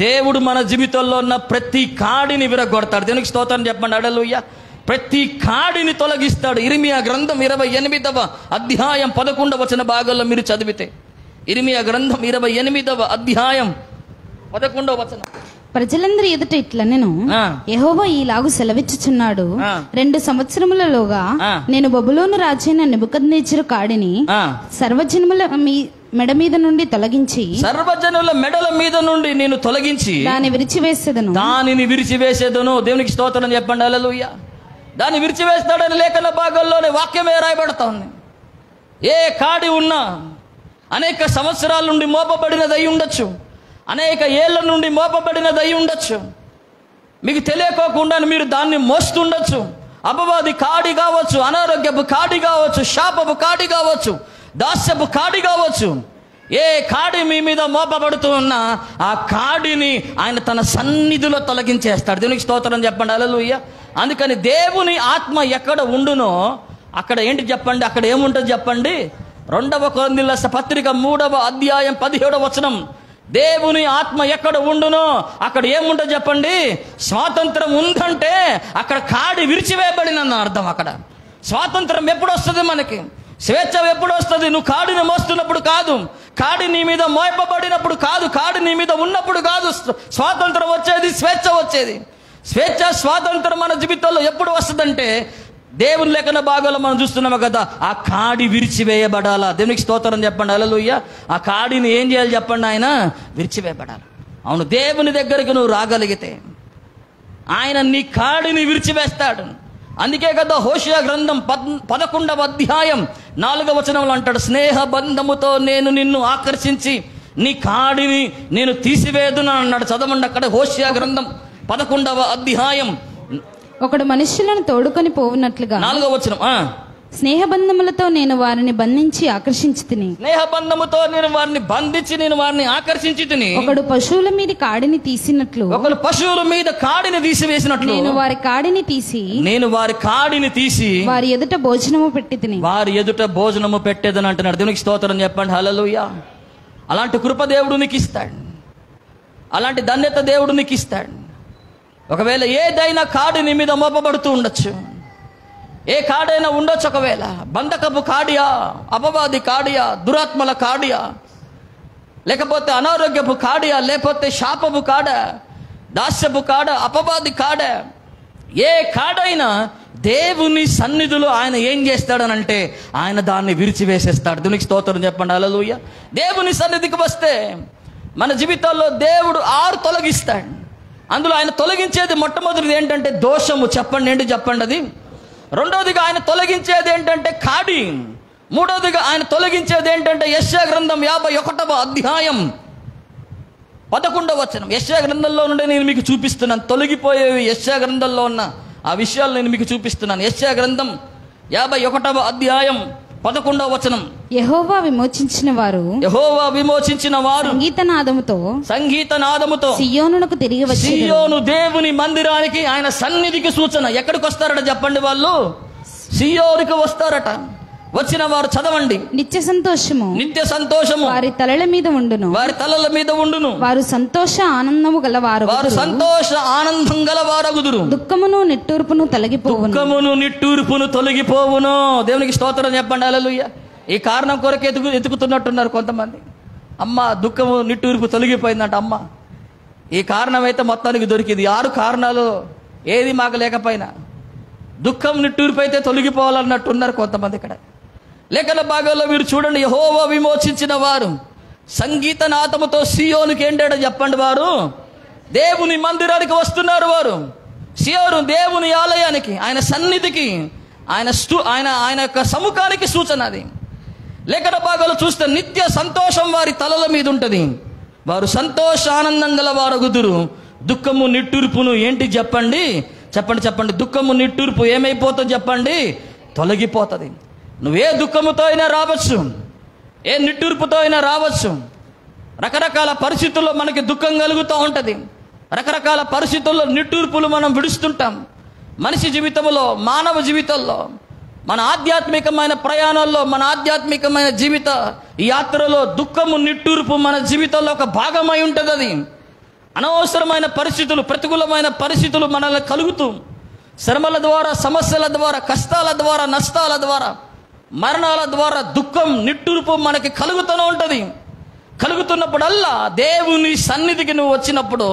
దేవుడు మన జీవితంలో ఉన్న ప్రతి కాడిని విరగొడతాడు. దేవునికి స్తోత్రం చెప్పండి. హల్లెలూయా. ప్రతి కాడిని తొలగిస్తాడు. ఇర్మియా గ్రంథం 28వ అధ్యాయం 11వ వచన భాగంలో మీరు చదివితే, ఇర్మియా గ్రంథం 28వ అధ్యాయం 11వ వచనం, ప్రజలందరి ఎదుట ఇట్లా నేను యెహోవా ఈలాగు సెలవిచ్చుచున్నాడు, 2 సంవత్సరములలోగా నేను బబులోను రాజైన నెబుకద్నెజరు కాడిని సర్వజనముల మెడ మీద నుండి తొలగించి, సర్వజనుల మెడల మీద నుండి నేను తొలగించి దానిని విరిచివేసేదను. దేవునికి స్తోత్రం చెప్పండి. హల్లెలూయా. దాన్ని విరిచివేస్తాడని లేఖన భాగంలోనే వాక్యమే రాయబడుతోంది. ఏ కాడి ఉన్నా అనేక సంవత్సరాల నుండి మోపబడినది అయి ఉండొచ్చు, అనేక ఏళ్ల నుండి మోపబడినది అయి ఉండొచ్చు. మీకు తెలియకోకుండా మీరు దాన్ని మోస్తుండొచ్చు. అపవాది కాడి కావచ్చు, అనారోగ్యపు కాడి కావచ్చు, శాపపు కాడి కావచ్చు, దాస్యపు కాడి కావచ్చు. ఏ కాడి మీ మీద మోపబడుతూ ఉన్నా ఆ కాడిని ఆయన తన సన్నిధిలో తొలగించేస్తాడు. దేవునికి స్తోత్రం చెప్పండి. హల్లెలూయా. అందుకని దేవుని ఆత్మ ఎక్కడ ఉండునో అక్కడ ఏంటి చెప్పండి? అక్కడ ఏముంటుంది చెప్పండి? 2వ కొరింథీయుల పత్రిక 3వ అధ్యాయం 17వ వచనం, దేవుని ఆత్మ ఎక్కడ ఉండునో అక్కడ ఏముంటుంది చెప్పండి? స్వాతంత్రం ఉందంటే అక్కడ కాడి విరిచివేయబడిన అర్థం. అక్కడ స్వాతంత్రం ఎప్పుడు వస్తుంది మనకి? స్వేచ్ఛ ఎప్పుడు వస్తుంది? నువ్వు కాడిని మోస్తున్నప్పుడు కాదు, కాడి నీ మీద మోయబడినప్పుడు కాదు, కాడి నీ మీద ఉన్నప్పుడు కాదు స్వాతంత్రం వచ్చేది, స్వేచ్ఛ వచ్చేది. స్వేచ్ఛ స్వాతంత్రం మన జీవితంలో ఎప్పుడు వస్తుందంటే, దేవుని లేఖన భాగంలో మనం చూస్తున్నాము కదా, ఆ కాడి విరిచివేయబడాలా. దేవునికి స్తోత్రం చెప్పండి, హల్లెలూయా. ఆ కాడిని ఏం చేయాలి చెప్పండి? ఆయన విరిచివేయబడాలి. అవును, దేవుని దగ్గరికి నువ్వు రాగలిగితే ఆయన నీ కాడిని విరిచివేస్తాడు. అందుకే కదా హోషేయ గ్రంథం 11వ అధ్యాయం 4వ వచనంలో అంటాడు, స్నేహ బంధముతో నేను నిన్ను ఆకర్షించి నీ కాడిని నేను తీసివేదును అన్నాడు. చదవండి అక్కడ హోషేయ గ్రంథం 11వ అధ్యాయం. ఒకడు మనుష్యులను తోడుకొని పోవునట్లుగా 4వ వచనం, స్నేహబంధములతో నేను వారిని బంధించి ఆకర్షించి తిని. స్నేహబంధముతో నేను వారిని బంధించి నేను వారిని ఆకర్షించి తిని. ఒకడు పశువుల మీద కాడిని తీసినట్లు, ఒకడు పశువుల మీద కాడిని తీసివేసినట్లు నేను వారి కాడిని తీసి వారి ఎదుట భోజనము పెట్టి తిని. వారి ఎదుట భోజనము పెట్టేదని అంటున్నాడు. దేవునికి స్తోత్రం చెప్పండి, హల్లెలూయా. అలాంటి కృప దేవుడు నీకు ఇస్తాడు, అలాంటి ధన్యత దేవుడు నీకు ఇస్తాడు. ఒకవేళ ఏదైనా కాడి నీ మీద మోపబడుతూ ఉండొచ్చు, ఏ కాడైనా ఉండొచ్చు. ఒకవేళ బంధకపు కాడియా, అపవాది కాడియా, దురాత్మల కాడియా, లేకపోతే అనారోగ్యపు కాడియా, లేకపోతే శాపపు కాడ, దాస్యపు కాడ, అపవాది కాడ, ఏ కాడైనా దేవుని సన్నిధిలో ఆయన ఏం చేస్తాడనంటే ఆయన దాన్ని విరిచివేసేస్తాడు. దేవునికి స్తోత్రం చెప్పండి, హల్లెలూయా. దేవుని సన్నిధికి వస్తే మన జీవితాల్లో దేవుడు 6 తొలగిస్తాడు. అందులో ఆయన తొలగించేది మొట్టమొదటిది ఏంటంటే దోషము. చెప్పండి, ఏంటి చెప్పండి అది. రెండోదిగా ఆయన తొలగించేది ఏంటంటే కాడి. మూడోదిగా ఆయన తొలగించేది ఏంటంటే యెషయా గ్రంథం 51వ అధ్యాయం 11వ వచనం. యెషయా గ్రంథంలో నుండి నేను మీకు చూపిస్తున్నాను, తొలగిపోయేవి యెషయా గ్రంథంలో ఉన్న ఆ విషయాలు నేను మీకు చూపిస్తున్నాను. యెషయా గ్రంథం 51వ అధ్యాయం 11వ వచనం. యెహోవా విమోచించిన వారు సంగీతనాదముతో సియోనునకు తిరిగి వచ్చి. సియోను దేవుని మందిరానికి, ఆయన సన్నిధికి సూచన. ఎక్కడికి వస్తారట చెప్పండి? వాళ్ళు సియోనుకి వస్తారట. వచ్చిన వారు చదవండి, నిత్య సంతోషము వారి తలల మీద ఉండును. వారు సంతోష ఆనందం గలవారగుదురు. దుఃఖమును నిట్టూర్పును తొలగిపోవును. దేవునికి స్తోత్రం చెప్పండి, హల్లెలూయా. ఈ కారణం కొరకు ఎతుకుతున్నట్టున్నారు కొంతమంది. అమ్మ దుఃఖము నిట్టూర్పు తొలగిపోయిందంట. అమ్మ ఈ కారణం అయితే మొత్తానికి దొరికింది. 6 కారణాలు ఏది మాకు లేకపోయినా దుఃఖం నిట్టూర్పు అయితే తొలగిపోవాలన్నట్టున్నారు కొంతమంది. ఇక్కడ లేఖన భాగంలో మీరు చూడండి, యెహోవా విమోచించిన వారు సంగీతనాదముతో సియోనుకి ఏంటాడో చెప్పండి? వారు దేవుని మందిరానికి వస్తున్నారు. వారు సియోను దేవుని ఆలయానికి, ఆయన సన్నిధికి, ఆయన యొక్క సముఖానికి సూచన అది. లేఖన భాగాలు చూస్తే నిత్య సంతోషం వారి తలల మీద ఉంటుంది. వారు సంతోష ఆనందం గల వారగుదురు. దుఃఖము నిట్టూర్పును ఏంటి చెప్పండి? చెప్పండి. దుఃఖము నిట్టూర్పు ఏమైపోతుంది చెప్పండి? తొలగిపోతుంది. నువ్వే దుఃఖముతో అయినా రావచ్చు, ఏ నిట్టూర్పుతో అయినా రావచ్చు. రకరకాల పరిస్థితుల్లో మనకి దుఃఖం కలుగుతూ ఉంటుంది. రకరకాల పరిస్థితుల్లో నిట్టూర్పులు మనం విడుస్తుంటాం. మనిషి జీవితంలో, మానవ జీవితంలో, మన ఆధ్యాత్మికమైన ప్రయాణాల్లో, మన ఆధ్యాత్మికమైన జీవిత యాత్రలో దుఃఖము నిట్టూర్పు మన జీవితంలో ఒక భాగమై ఉంటుంది. అది అనవసరమైన పరిస్థితులు, ప్రతికూలమైన పరిస్థితులు మనల్ని కలుగుతూ, శ్రమల ద్వారా, సమస్యల ద్వారా, కష్టాల ద్వారా, నష్టాల ద్వారా, మరణాల ద్వారా దుఃఖం నిట్టూర్పు మనకి కలుగుతూనే ఉంటుంది. కలుగుతున్నప్పుడల్లా దేవుని సన్నిధికి నువ్వు వచ్చినప్పుడు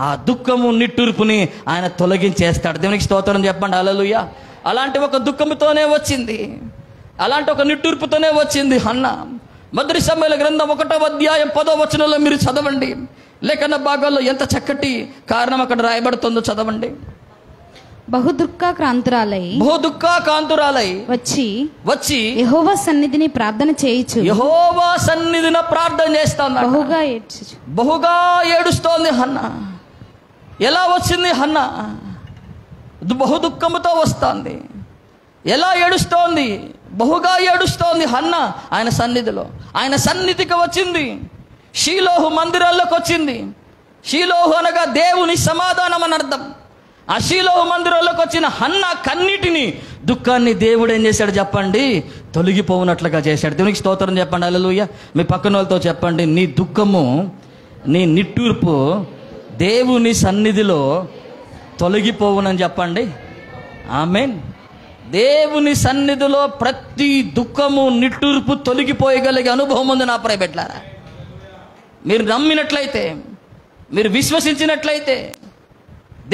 ఆ దుఃఖము నిట్టూర్పుని ఆయన తొలగించేస్తాడు. దేవునికి స్తోత్రం చెప్పండి, హల్లెలూయా. అలాంటి ఒక దుఃఖముతోనే వచ్చింది, అలాంటి ఒక నిట్టూర్పుతోనే వచ్చింది హన్న. మొదటి సమూయేలు గ్రంథం 1వ అధ్యాయం 10వ వచనంలో మీరు చదవండి. లేఖన భాగాల్లో ఎంత చక్కటి కారణం అక్కడ రాయబడుతుందో చదవండి. బహుదుఃఖాక్రాంతురాలై వచ్చి యెహోవా సన్నిధిని ప్రార్థన చేయుచు. యెహోవా సన్నిధిని ప్రార్థన చేస్తాను. బహుగా ఏడుస్తోంది హన్న. ఎలా వచ్చింది హన్న? బహు దుఃఖముతో వస్తోంది. ఎలా ఏడుస్తోంది? బహుగా ఏడుస్తోంది హన్న. ఆయన సన్నిధిలో, ఆయన సన్నిధికి వచ్చింది. షీలోహు మందిరాల్లోకి వచ్చింది. షీలోహు అనగా దేవుని సమాధానం అని అర్థం. ఆ షీలోహు మందిరంలోకి వచ్చిన హన్న కన్నీటిని, దుఃఖాన్ని దేవుడు ఏం చేశాడు చెప్పండి? తొలగిపోవునట్లుగా చేశాడు. దేవునికి స్తోత్రం చెప్పండి. హల్లెలూయా. మీ పక్కన వాళ్ళతో చెప్పండి, నీ దుఃఖము, నీ నిట్టూర్పు దేవుని సన్నిధిలో తొలగిపోవునని చెప్పండి. ఆమేన్. దేవుని సన్నిధిలో ప్రతి దుఃఖము, నిట్టూర్పు తొలగిపోయగలిగే అనుభవం ఉంది నా ప్రియబిడ్డలారా. మీరు నమ్మినట్లయితే, మీరు విశ్వసించినట్లయితే,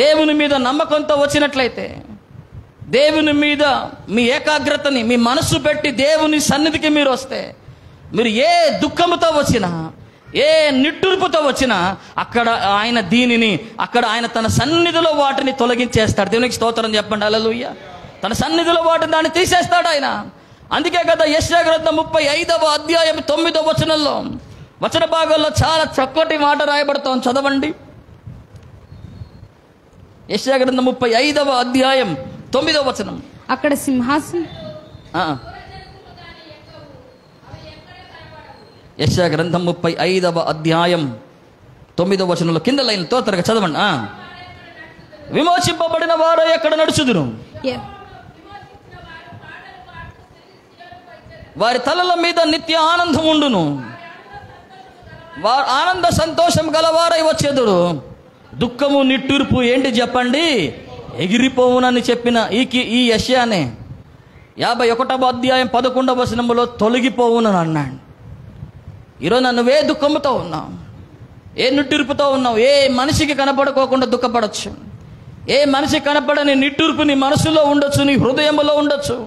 దేవుని మీద నమ్మకంతో వచ్చినట్లయితే, దేవుని మీద మీ ఏకాగ్రతని, మీ మనస్సు పెట్టి దేవుని సన్నిధికి మీరు వస్తే, మీరు ఏ దుఃఖముతో వచ్చినా, ఏ నిట్టూర్పుతో వచ్చినా అక్కడ ఆయన తన సన్నిధిలో వాటిని తొలగించేస్తాడు. దేవునికి స్తోత్రం చెప్పండి. హల్లెలూయా. తన సన్నిధిలో వాటిని దాన్ని తీసేస్తాడు ఆయన. అందుకే కదా యెషయా గ్రంథం 35వ అధ్యాయం 9వ వచనంలో, వచన భాగంలో చాలా చక్కటి మాట రాయబడతాం, చదవండి. యెషయా గ్రంథం 35వ అధ్యాయం 9వ వచనం. అక్కడ సింహాసనం, యెషయా గ్రంథం 35వ అధ్యాయం 9వ వచనంలో కింద లైన్తో త్వరగా చదవండి. విమోచింపబడిన వారు ఎక్కడ నడుచుదురు, వారి తలల మీద నిత్య ఆనందం ఉండును, వారు ఆనంద సంతోషం గలవారై వచ్చేదురు. దుఃఖము నిట్టూర్పు ఏంటి చెప్పండి? ఎగిరిపోవునని చెప్పిన ఈ యెషయానే 51వ అధ్యాయం 11వ వచనంలో తొలగిపోవునని అన్నాడు. ఈరోజు నువ్వే దుఃఖముతో ఉన్నావు, ఏ నిట్టూర్పుతో ఉన్నావు? ఏ మనిషికి కనపడుకోకుండా దుఃఖపడచ్చు. ఏ మనిషి కనపడని నిట్టూర్పు నీ మనసులో ఉండొచ్చు, నీ హృదయంలో ఉండొచ్చు,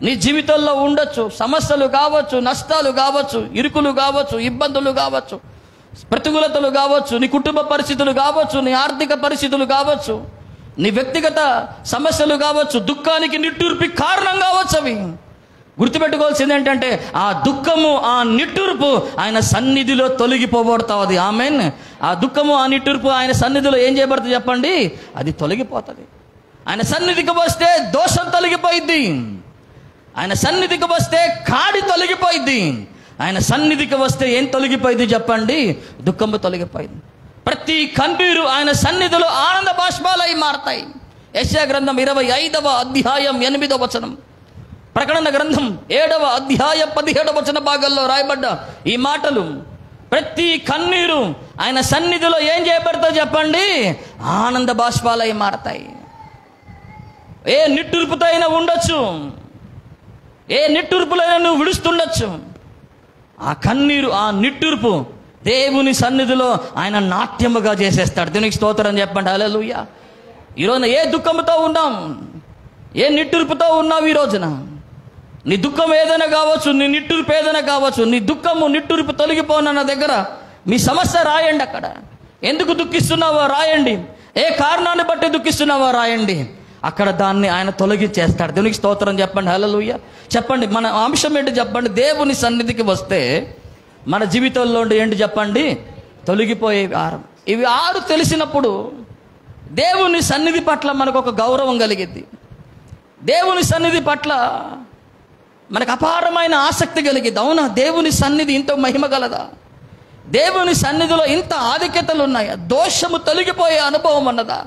నీ జీవితంలో ఉండొచ్చు. సమస్యలు కావచ్చు, నష్టాలు కావచ్చు, ఇరుకులు కావచ్చు, ఇబ్బందులు కావచ్చు, ప్రతికూలతలు కావచ్చు, నీ కుటుంబ పరిస్థితులు కావచ్చు, నీ ఆర్థిక పరిస్థితులు కావచ్చు, నీ వ్యక్తిగత సమస్యలు కావచ్చు, దుఃఖానికి నిట్టూర్పు కారణం కావచ్చు. అవి గుర్తుపెట్టుకోవాల్సింది ఏంటంటే, ఆ దుఃఖము, ఆ నిట్టూర్పు ఆయన సన్నిధిలో తొలగిపోబడుతుంది. ఆమేన్. ఆ దుఃఖము, ఆ నిట్టూర్పు ఆయన సన్నిధిలో ఏం చేయబడుతుంది చెప్పండి? అది తొలగిపోతుంది. ఆయన సన్నిధికి వస్తే దోషం తొలగిపోయిద్ది. ఆయన సన్నిధికి వస్తే కాడి తొలగిపోయిద్ది. ఆయన సన్నిధికి వస్తే ఏం తొలగిపోయింది చెప్పండి? దుఃఖము తొలగిపోయింది. ప్రతి కన్నీరు ఆయన సన్నిధిలో ఆనంద బాష్పాలై మారతాయి. యెషయా గ్రంథం 25వ అధ్యాయం 8వ వచనం, ప్రకటన గ్రంథం 7వ అధ్యాయం 17వ వచన భాగాల్లో రాయబడ్డ ఈ మాటలు, ప్రతి కన్నీరు ఆయన సన్నిధిలో ఏం చేయబడతాయి చెప్పండి? ఆనంద బాష్పాలై మారతాయి. ఏ నిట్టూర్పుతో అయినా ఉండొచ్చు, ఏ నిట్టూర్పులైనా నువ్వు విడుస్తుండొచ్చు. ఆ కన్నీరు, ఆ నిట్టూర్పు దేవుని సన్నిధిలో ఆయన నాట్యముగా చేసేస్తాడు. దేవునికి స్తోత్రం చెప్పండి. హల్లెలూయా. ఈరోజున ఏ దుఃఖంతో ఉన్నాం, ఏ నిట్టూర్పుతో ఉన్నావు? ఈ రోజున నీ దుఃఖం ఏదైనా కావచ్చు, నీ నిట్టూర్పు ఏదైనా కావచ్చు. నీ దుఃఖము, నిట్టూర్పు తొలగిపోనన్న దగ్గర మీ సమస్య రాయండి. అక్కడ ఎందుకు దుఃఖిస్తున్నావో రాయండి, ఏ కారణాన్ని బట్టి దుఃఖిస్తున్నావో రాయండి. అక్కడ దాన్ని ఆయన తొలగించేస్తాడు. దేవునికి స్తోత్రం చెప్పండి. హల్లెలూయా. చెప్పండి, మన అంశం ఏంటి చెప్పండి? దేవుని సన్నిధికి వస్తే మన జీవితంలో ఏంటి చెప్పండి? తొలగిపోయే వారం. ఇవి 6 తెలిసినప్పుడు దేవుని సన్నిధి పట్ల మనకు ఒక గౌరవం కలిగిద్ది. దేవుని సన్నిధి పట్ల మనకు అపారమైన ఆసక్తి కలిగిద్ది. అవునా, దేవుని సన్నిధి ఇంత మహిమ గలదా? దేవుని సన్నిధిలో ఇంత ఆధిక్యతలు ఉన్నాయా? దోషము తొలగిపోయే అనుభవం ఉన్నదా?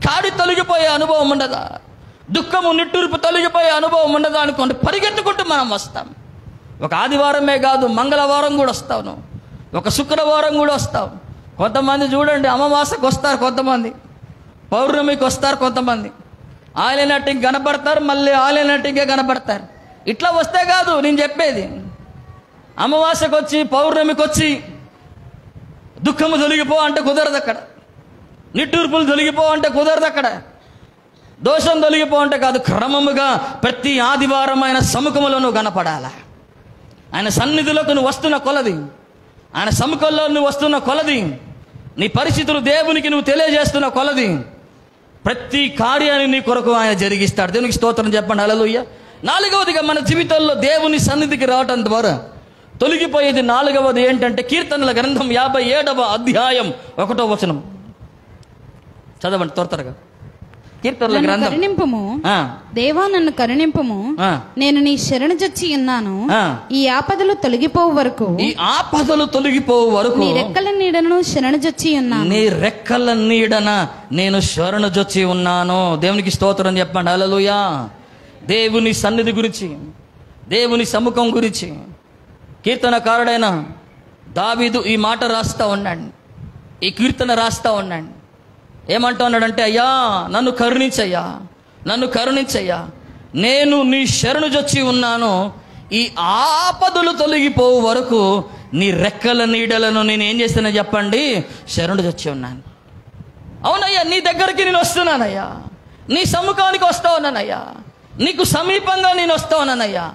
కాడి తొలగిపోయే అనుభవం ఉండదా? దుఃఖము, నిట్టూర్పు తొలగిపోయే అనుభవం ఉండదా అనుకోండి, పరిగెత్తుకుంటూ మనం వస్తాం. ఒక ఆదివారమే కాదు, మంగళవారం కూడా వస్తావు, ఒక శుక్రవారం కూడా వస్తావు. కొంతమంది చూడండి అమావాస్యకు వస్తారు, కొంతమంది పౌర్ణమికి వస్తారు, కొంతమంది ఆలయనట్టుగా కనపడతారు, మళ్ళీ ఆలయనట్టుగా కనపడతారు. ఇట్లా వస్తే కాదు నేను చెప్పేది. అమావాస్యకు వచ్చి, పౌర్ణమికి వచ్చి దుఃఖము తొలగిపో అంటే కుదరదు. అక్కడ నిట్టూర్పులు తొలగిపో అంటే కుదరదు. అక్కడ దోషం తొలగిపో అంటే కాదు. క్రమముగా ప్రతి ఆదివారం ఆయన సముఖంలో నువ్వు కనపడాలా. ఆయన సన్నిధిలోకి నువ్వు వస్తున్న కొలది, ఆయన సముఖంలో నువ్వు వస్తున్న కొలది, నీ పరిస్థితులు దేవునికి నువ్వు తెలియజేస్తున్న కొలది, ప్రతి కార్యాన్ని నీ కొరకు ఆయన జరిగిస్తాడు. దేవునికి స్తోత్రం చెప్పండి. హల్లెలూయా. 4వదిగా మన జీవితంలో దేవుని సన్నిధికి రావటం ద్వారా తొలగిపోయేది 4వది ఏంటంటే, కీర్తనల గ్రంథం 57వ అధ్యాయం 1వ వచనం చదవండి త్వరగా. కీర్తనల గ్రంథం. కరుణింపుము దేవా, నన్ను కరుణింపుము, నేను నీ శరణు జొచ్చి ఉన్నాను. ఈ ఆపదలు తొలగిపోవు వరకు, ఈ ఆపదలు తొలగిపోవు వరకు నీ రెక్కల నీడను శరణు జొచ్చి ఉన్నాను. నీ రెక్కల నీడన నేను శరణు జొచ్చి ఉన్నాను. దేవునికి స్తోత్రం చెప్పండి. హల్లెలూయా. దేవుని సన్నిధి గురించి దేవుని సముఖం గురించి కీర్తనకారుడైన దావీదు ఈ మాట రాస్తూ ఉన్నాడు, ఈ కీర్తన రాస్తూ ఉన్నాడు. ఏమంటా ఉన్నాడంటే, అయ్యా నన్ను కరుణించయ్యా, నన్ను కరుణించయ్యా, నేను నీ శరణుజొచ్చి ఉన్నాను, ఈ ఆపదలు తొలగిపోవు వరకు నీ రెక్కల నీడలను నేను ఏం చేస్తానో చెప్పండి, శరణుజొచ్చి ఉన్నాను. అవునయ్యా, నీ దగ్గరికి నేను వస్తున్నానయ్యా, నీ సముఖానికి వస్తా ఉన్నానయ్యా, నీకు సమీపంగా నేను వస్తా ఉన్నానయ్యా.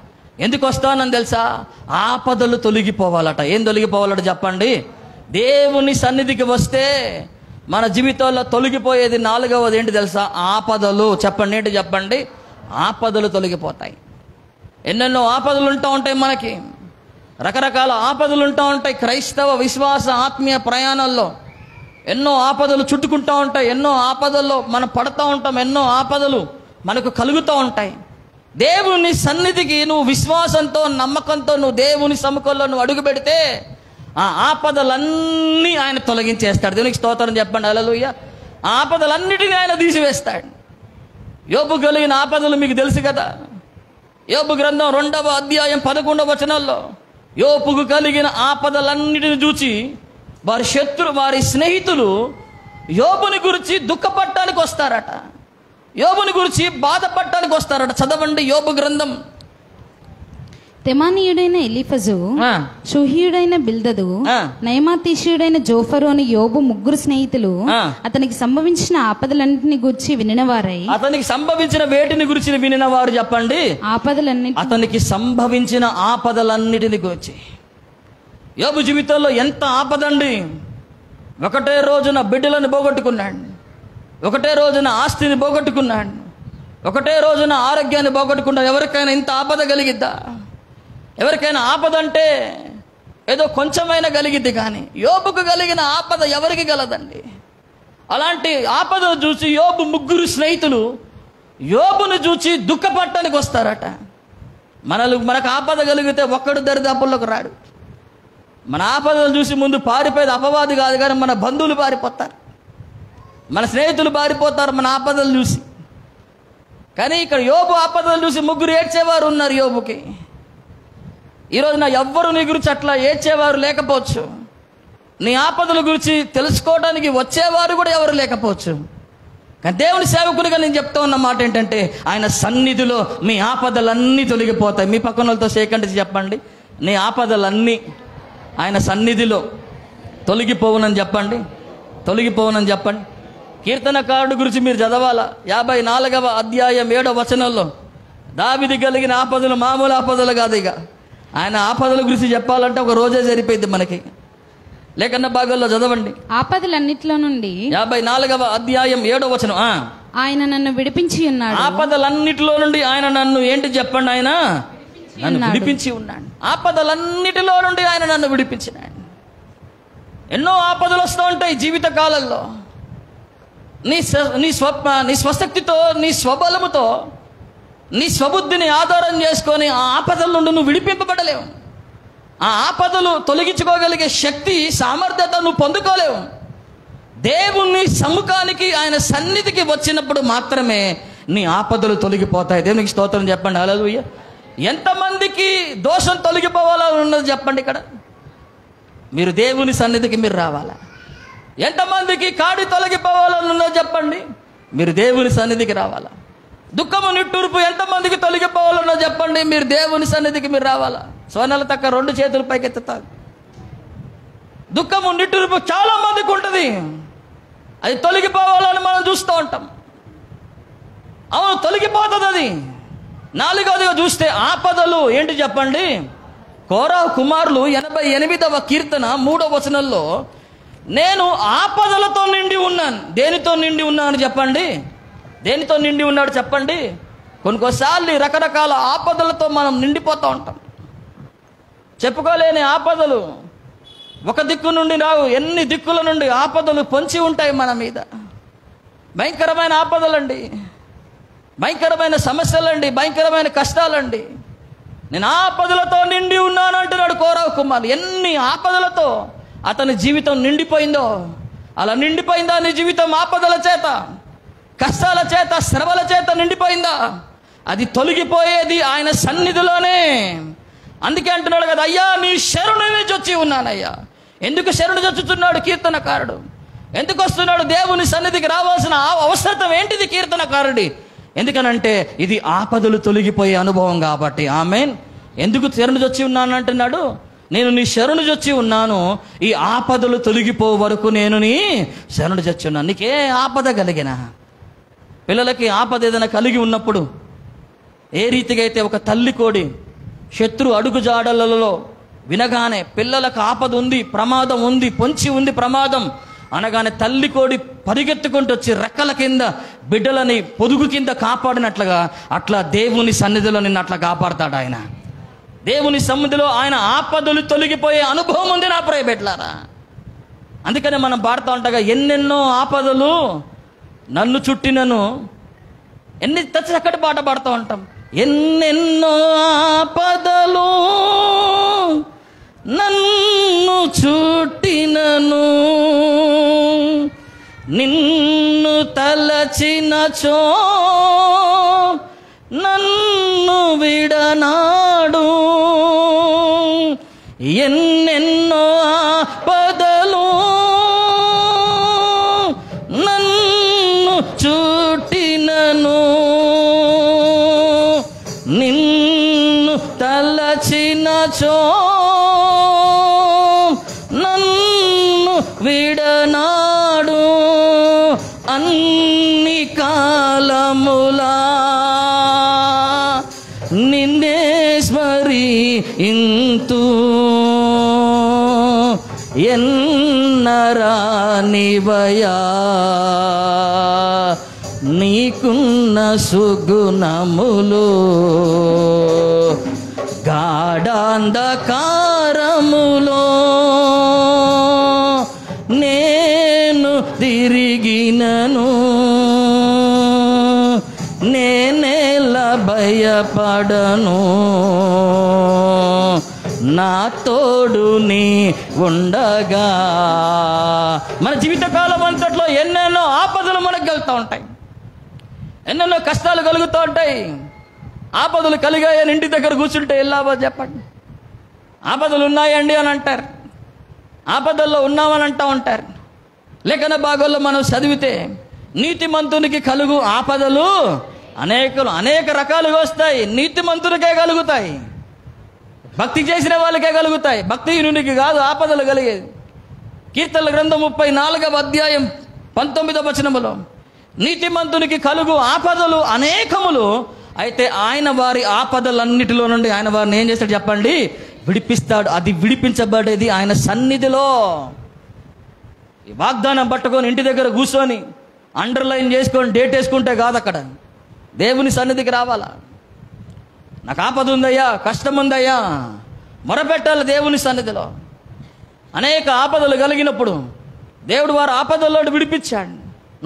ఎందుకు వస్తానని తెలుసా? ఆపదలు తొలగిపోవాలట. ఏం తొలగిపోవాలట చెప్పండి? దేవుని సన్నిధికి వస్తే మన జీవితంలో తొలగిపోయేది 4వది ఏంటి తెలుసా? ఆపదలు. చెప్పండి, ఏంటి చెప్పండి? ఆపదలు తొలగిపోతాయి. ఎన్నెన్నో ఆపదలు ఉంటూ ఉంటాయి, మనకి రకరకాల ఆపదలు ఉంటూ ఉంటాయి. క్రైస్తవ విశ్వాస ఆత్మీయ ప్రయాణాల్లో ఎన్నో ఆపదలు చుట్టుకుంటూ ఉంటాయి, ఎన్నో ఆపదల్లో మనం పడుతూ ఉంటాం, ఎన్నో ఆపదలు మనకు కలుగుతూ ఉంటాయి. దేవుని సన్నిధికి నువ్వు విశ్వాసంతో, నమ్మకంతో నువ్వు దేవుని సముఖంలో నువ్వు అడుగు పెడితే ఆ ఆపదలన్నీ ఆయన తొలగించేస్తాడు. దేవునికి స్తోత్రం చెప్పండి, హల్లెలూయా. ఆ ఆపదలన్నిటినీ ఆయన తీసివేస్తాడు. యోబు కలిగిన ఆపదలు మీకు తెలుసు కదా. యోబు గ్రంథం 2వ అధ్యాయం 11వ వచనంలో యోబుకు కలిగిన ఆపదలన్నిటిని చూచి వారి స్నేహితులు యోబుని గురించి దుఃఖపడటానికి వస్తారట, యోబుని గురించి బాధపడటానికి వస్తారట. చదవండి యోబు గ్రంథం. తెమానీయుడైన ఎలీఫజు, షూహీయుడైన బిల్దదు, నయమాతీషీయుడైన జోఫరు అని యోబు ముగ్గురు స్నేహితులు అతనికి సంభవించిన ఆపదలన్నింటిని గురించి వినినవారై, అతనికి సంభవించిన వేటిని గురించి వినినవారు చెప్పండి? ఆపదలన్నీ. అతనికి సంభవించిన ఆపదలన్నిటిని గురించి. యోబు జీవితంలో ఎంత ఆపదండి! ఒకటే రోజున బిడ్డలను పోగొట్టుకున్నాడు, ఒకటే రోజున ఆస్తిని పోగొట్టుకున్నాడు, ఒకటే రోజున ఆరోగ్యాన్ని పోగొట్టుకున్నాడు. ఎవరికైనా ఇంత ఆపద కలిగిద్దా? ఎవరికైనా ఆపద అంటే ఏదో కొంచెమైనా కలిగిద్ది, కానీ యోబుకు కలిగిన ఆపద ఎవరికి గలదండి? అలాంటి ఆపదను చూసి యోబు ముగ్గురు స్నేహితులు యోబును చూసి దుఃఖపడటానికి వస్తారట. మనకు ఆపద కలిగితే ఒక్కడు దరిదాపుల్లోకి రాడు. మన ఆపదలు చూసి ముందు పారిపోయేది అపవాది కాదు, కానీ మన బంధువులు పారిపోతారు, మన స్నేహితులు పారిపోతారు మన ఆపదలు చూసి. కానీ ఇక్కడ యోబు ఆపదలు చూసి ముగ్గురు ఏడ్చేవారు ఉన్నారు యోబుకి. ఈరోజు ఎవ్వరు నీ గురించి అట్లా ఏడ్చేవారు లేకపోవచ్చు, నీ ఆపదల గురించి తెలుసుకోవడానికి వచ్చేవారు కూడా ఎవరు లేకపోవచ్చు. కానీ దేవుని సేవకునిగా నేను చెప్తా ఉన్న మాట ఏంటంటే, ఆయన సన్నిధిలో మీ ఆపదలన్నీ తొలగిపోతాయి. మీ పక్కన వాళ్ళతో సేకండి చెప్పండి, నీ ఆపదలన్నీ ఆయన సన్నిధిలో తొలగిపోవునని చెప్పండి, తొలగిపోవునని చెప్పండి. కీర్తనకారుడు గురించి మీరు చదవాలా. 54వ అధ్యాయం 7వ వచనంలో దావీదు కలిగిన ఆపదలు మామూలు ఆపదలు కాదు. ఇక ఆయన ఆపదల గురించి చెప్పాలంటే ఒక రోజే సరిపోయింది మనకి. లేకన్న భాగాల్లో చదవండి. ఆపదలన్నిటిలో నుండి 54వ అధ్యాయం 7వ వచనం. ఆయన నన్ను విడిపించి ఉన్నాడు. ఆపదలన్నిటిలో నుండి ఆయన నన్ను ఏంటి చెప్పండి? ఆయన నన్ను విడిపించి ఉన్నాడు. ఆపదలన్నిటిలో నుండి ఆయన నన్ను విడిపించినాడు. ఎన్నో ఆపదలు వస్తూ ఉంటాయి జీవిత కాలంలో. నీ స్వశక్తితో, నీ స్వబలముతో, నీ స్వబుద్ధిని ఆధారం చేసుకొని ఆ ఆపదల నుండి నువ్వు విడిపింపబడలేవు. ఆ ఆపదలు తొలగించుకోగలిగే శక్తి, సామర్థ్యత నువ్వు పొందుకోలేవు. దేవుని సముఖానికి, ఆయన సన్నిధికి వచ్చినప్పుడు మాత్రమే నీ ఆపదలు తొలగిపోతాయి. దేవునికి స్తోత్రం చెప్పండి, హల్లెలూయా. ఎంతమందికి దోషం తొలగిపోవాలని ఉన్నది చెప్పండి ఇక్కడ? మీరు దేవుని సన్నిధికి మీరు రావాలా. ఎంతమందికి కాడి తొలగిపోవాలని ఉన్నది చెప్పండి? మీరు దేవుని సన్నిధికి రావాలా. దుఃఖము నిట్టూర్పు ఎంతమందికి తొలగిపోవాలన్నో చెప్పండి? మీరు దేవుని సన్నిధికి మీరు రావాలా. సోనల తక్క 2 చేతులు పైకెత్తుతారు. దుఃఖము నిట్టూర్పు చాలా మందికి ఉంటుంది, అది తొలగిపోవాలని మనం చూస్తూ ఉంటాం. అవును, తొలగిపోతుంది అది. 4వదిగా చూస్తే ఆపదలు ఏంటి చెప్పండి? కోరాహు కుమారులు 88వ కీర్తన 3వ వచనంలో నేను ఆపదలతో నిండి ఉన్నాను. దేనితో నిండి ఉన్నాను చెప్పండి? దేనితో నిండి ఉన్నాడు చెప్పండి? కొన్నిసార్లు రకరకాల ఆపదలతో మనం నిండిపోతూ ఉంటాం. చెప్పుకోలేని ఆపదలు ఒక దిక్కు నుండి రావు, ఎన్ని దిక్కుల నుండి ఆపదలు పొంచి ఉంటాయి మన మీద. భయంకరమైన ఆపదలండి, భయంకరమైన సమస్యలండి, భయంకరమైన కష్టాలండి. నేను ఆపదలతో నిండి ఉన్నాను అంటున్నాడు కోరాహు కుమారుడు. ఎన్ని ఆపదలతో అతని జీవితం నిండిపోయిందో, అలా నిండిపోయిందా నీ జీవితం? ఆపదల చేత, కష్టాల చేత, శ్రమల చేత నిండిపోయిందా? అది తొలగిపోయేది ఆయన సన్నిధిలోనే. అందుకే అంటున్నాడు కదా, అయ్యా నీ శరణు నుంచి వచ్చి ఉన్నానయ్యా. ఎందుకు శరణు చొచ్చుతున్నాడు కీర్తనకారుడు? ఎందుకు వస్తున్నాడు? దేవుని సన్నిధికి రావాల్సిన అవసరం ఏంటిది కీర్తనకారుడి? ఎందుకనంటే ఇది ఆపదలు తొలగిపోయే అనుభవం కాబట్టి. ఆమేన్. ఎందుకు శరణు చొచ్చి ఉన్నాను అంటున్నాడు? నేను నీ శరణు చొచ్చి ఉన్నాను, ఈ ఆపదలు తొలగిపో వరకు నేను నీ శరణు చొచ్చి ఉన్నాను. నీకే ఆపద కలిగిన, పిల్లలకి ఆపద ఏదైనా కలిగి ఉన్నప్పుడు ఏ రీతిగా అయితే ఒక తల్లి కోడి శత్రు అడుగు జాడలలో వినగానే పిల్లలకు ఆపద ఉంది, ప్రమాదం ఉంది, పొంచి ఉంది ప్రమాదం అనగానే తల్లి కోడి పరిగెత్తుకుంటూ వచ్చి రెక్కల కింద బిడ్డలని పొదుగు కింద కాపాడినట్లుగా, అట్లా దేవుని సన్నిధిలో నిన్ను అట్లా కాపాడతాడు ఆయన. దేవుని సన్నిధిలో ఆయన ఆపదలు తొలగిపోయే అనుభవం ఉంది నా ప్రియ బిడ్డలారా. అందుకనే మనం పాడుతూ ఉంటాగా, ఎన్నెన్నో ఆపదలు నన్ను చుట్టినను. ఎన్ని చక్కటి పాట పాడుతూ ఉంటాం. ఎన్నెన్నో ఆపదలు నన్ను చుట్టినను, నిన్ను తలచినచో నన్ను విడనాడు. ఎన్నెన్నో ఆపదలు నన్ను చుట్టినను, నిన్ను తలచినచో నన్ను విడనాడు. అన్ని కాలములా నిన్నే స్మరింతు, ఎన్నరానివయా నీకున్న సుగుణములు. గాఢాంధకారములో నేను తిరిగినను, నేనెలా భయపడను, నా తోడు నీ ఉండగా. మన జీవితకాలం అంతట్లో ఎన్నెన్నో ఆపదలు మనకు కలుగుతూ ఉంటాయి, ఎన్నెన్నో కష్టాలు కలుగుతూ ఉంటాయి. ఆపదలు కలిగాయని ఇంటి దగ్గర కూర్చుంటే ఎల్లాబో చెప్పండి. ఆపదలు ఉన్నాయండి అని అంటారు, ఆపదల్లో ఉన్నామని అంటూ ఉంటారు. లేఖన భాగంలో మనం చదివితే నీతిమంతునికి కలుగు ఆపదలు అనేక రకాలుగా వస్తాయి. నీతిమంతునికే కలుగుతాయి, భక్తి చేసిన వాళ్ళకే కలుగుతాయి, భక్తిహీనునికి కాదు ఆపదలు కలిగేది. కీర్తనల గ్రంథం 34వ అధ్యాయం 19వ వచనములో నీతిమంతునికి కలుగు ఆపదలు అనేకములు, అయితే ఆయన వారి ఆపదలన్నిటిలో నుండి ఆయన వారిని ఏం చేస్తాడు చెప్పండి? విడిపిస్తాడు. అది విడిపించబడేది ఆయన సన్నిధిలో. ఈ వాగ్దానం పట్టుకొని ఇంటి దగ్గర కూర్చొని అండర్లైన్ చేసుకొని డేట్ వేసుకుంటే కాదు, అక్కడ దేవుని సన్నిధికి రావాలా. నాకు ఆపద ఉందయ్యా, కష్టం ఉందయ్యా, మొరపెట్టాలి దేవుని సన్నిధిలో. అనేక ఆపదలు కలిగినప్పుడు దేవుడు వారి ఆపదల్లో విడిపించాడు.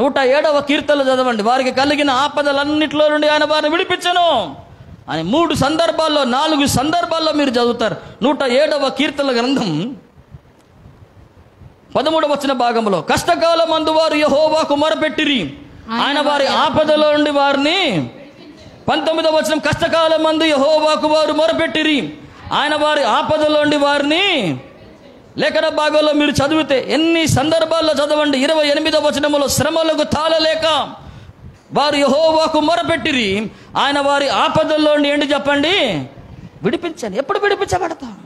107వ కీర్తనలు చదవండి. వారికి కలిగిన ఆపదలన్నింటిలో నుండి ఆయన వారిని విడిపించను అని 3 సందర్భాల్లో 4 సందర్భాల్లో మీరు చదువుతారు. 107వ కీర్తనల గ్రంథం 13వ వచన భాగంలో, కష్టకాలం మందు వారు యెహోవాకు మొరపెట్టిరి, ఆయన వారి ఆపదలో నుండి వారిని. 19వ వచనం, కష్టకాలం మందు యెహోవాకు వారు మొరపెట్టిరి, ఆయన వారి ఆపదలో నుండి వారిని. లేఖన భాగంలో మీరు చదివితే ఎన్ని సందర్భాల్లో చదవండి. 28వ వచనములో, శ్రమలకు తాళలేక వారు యెహోవాకు మొరపెట్టిరి, ఆయన వారి ఆపదల్లో ఏంటి చెప్పండి? విడిపించాను. ఎప్పుడు విడిపించబడతావు?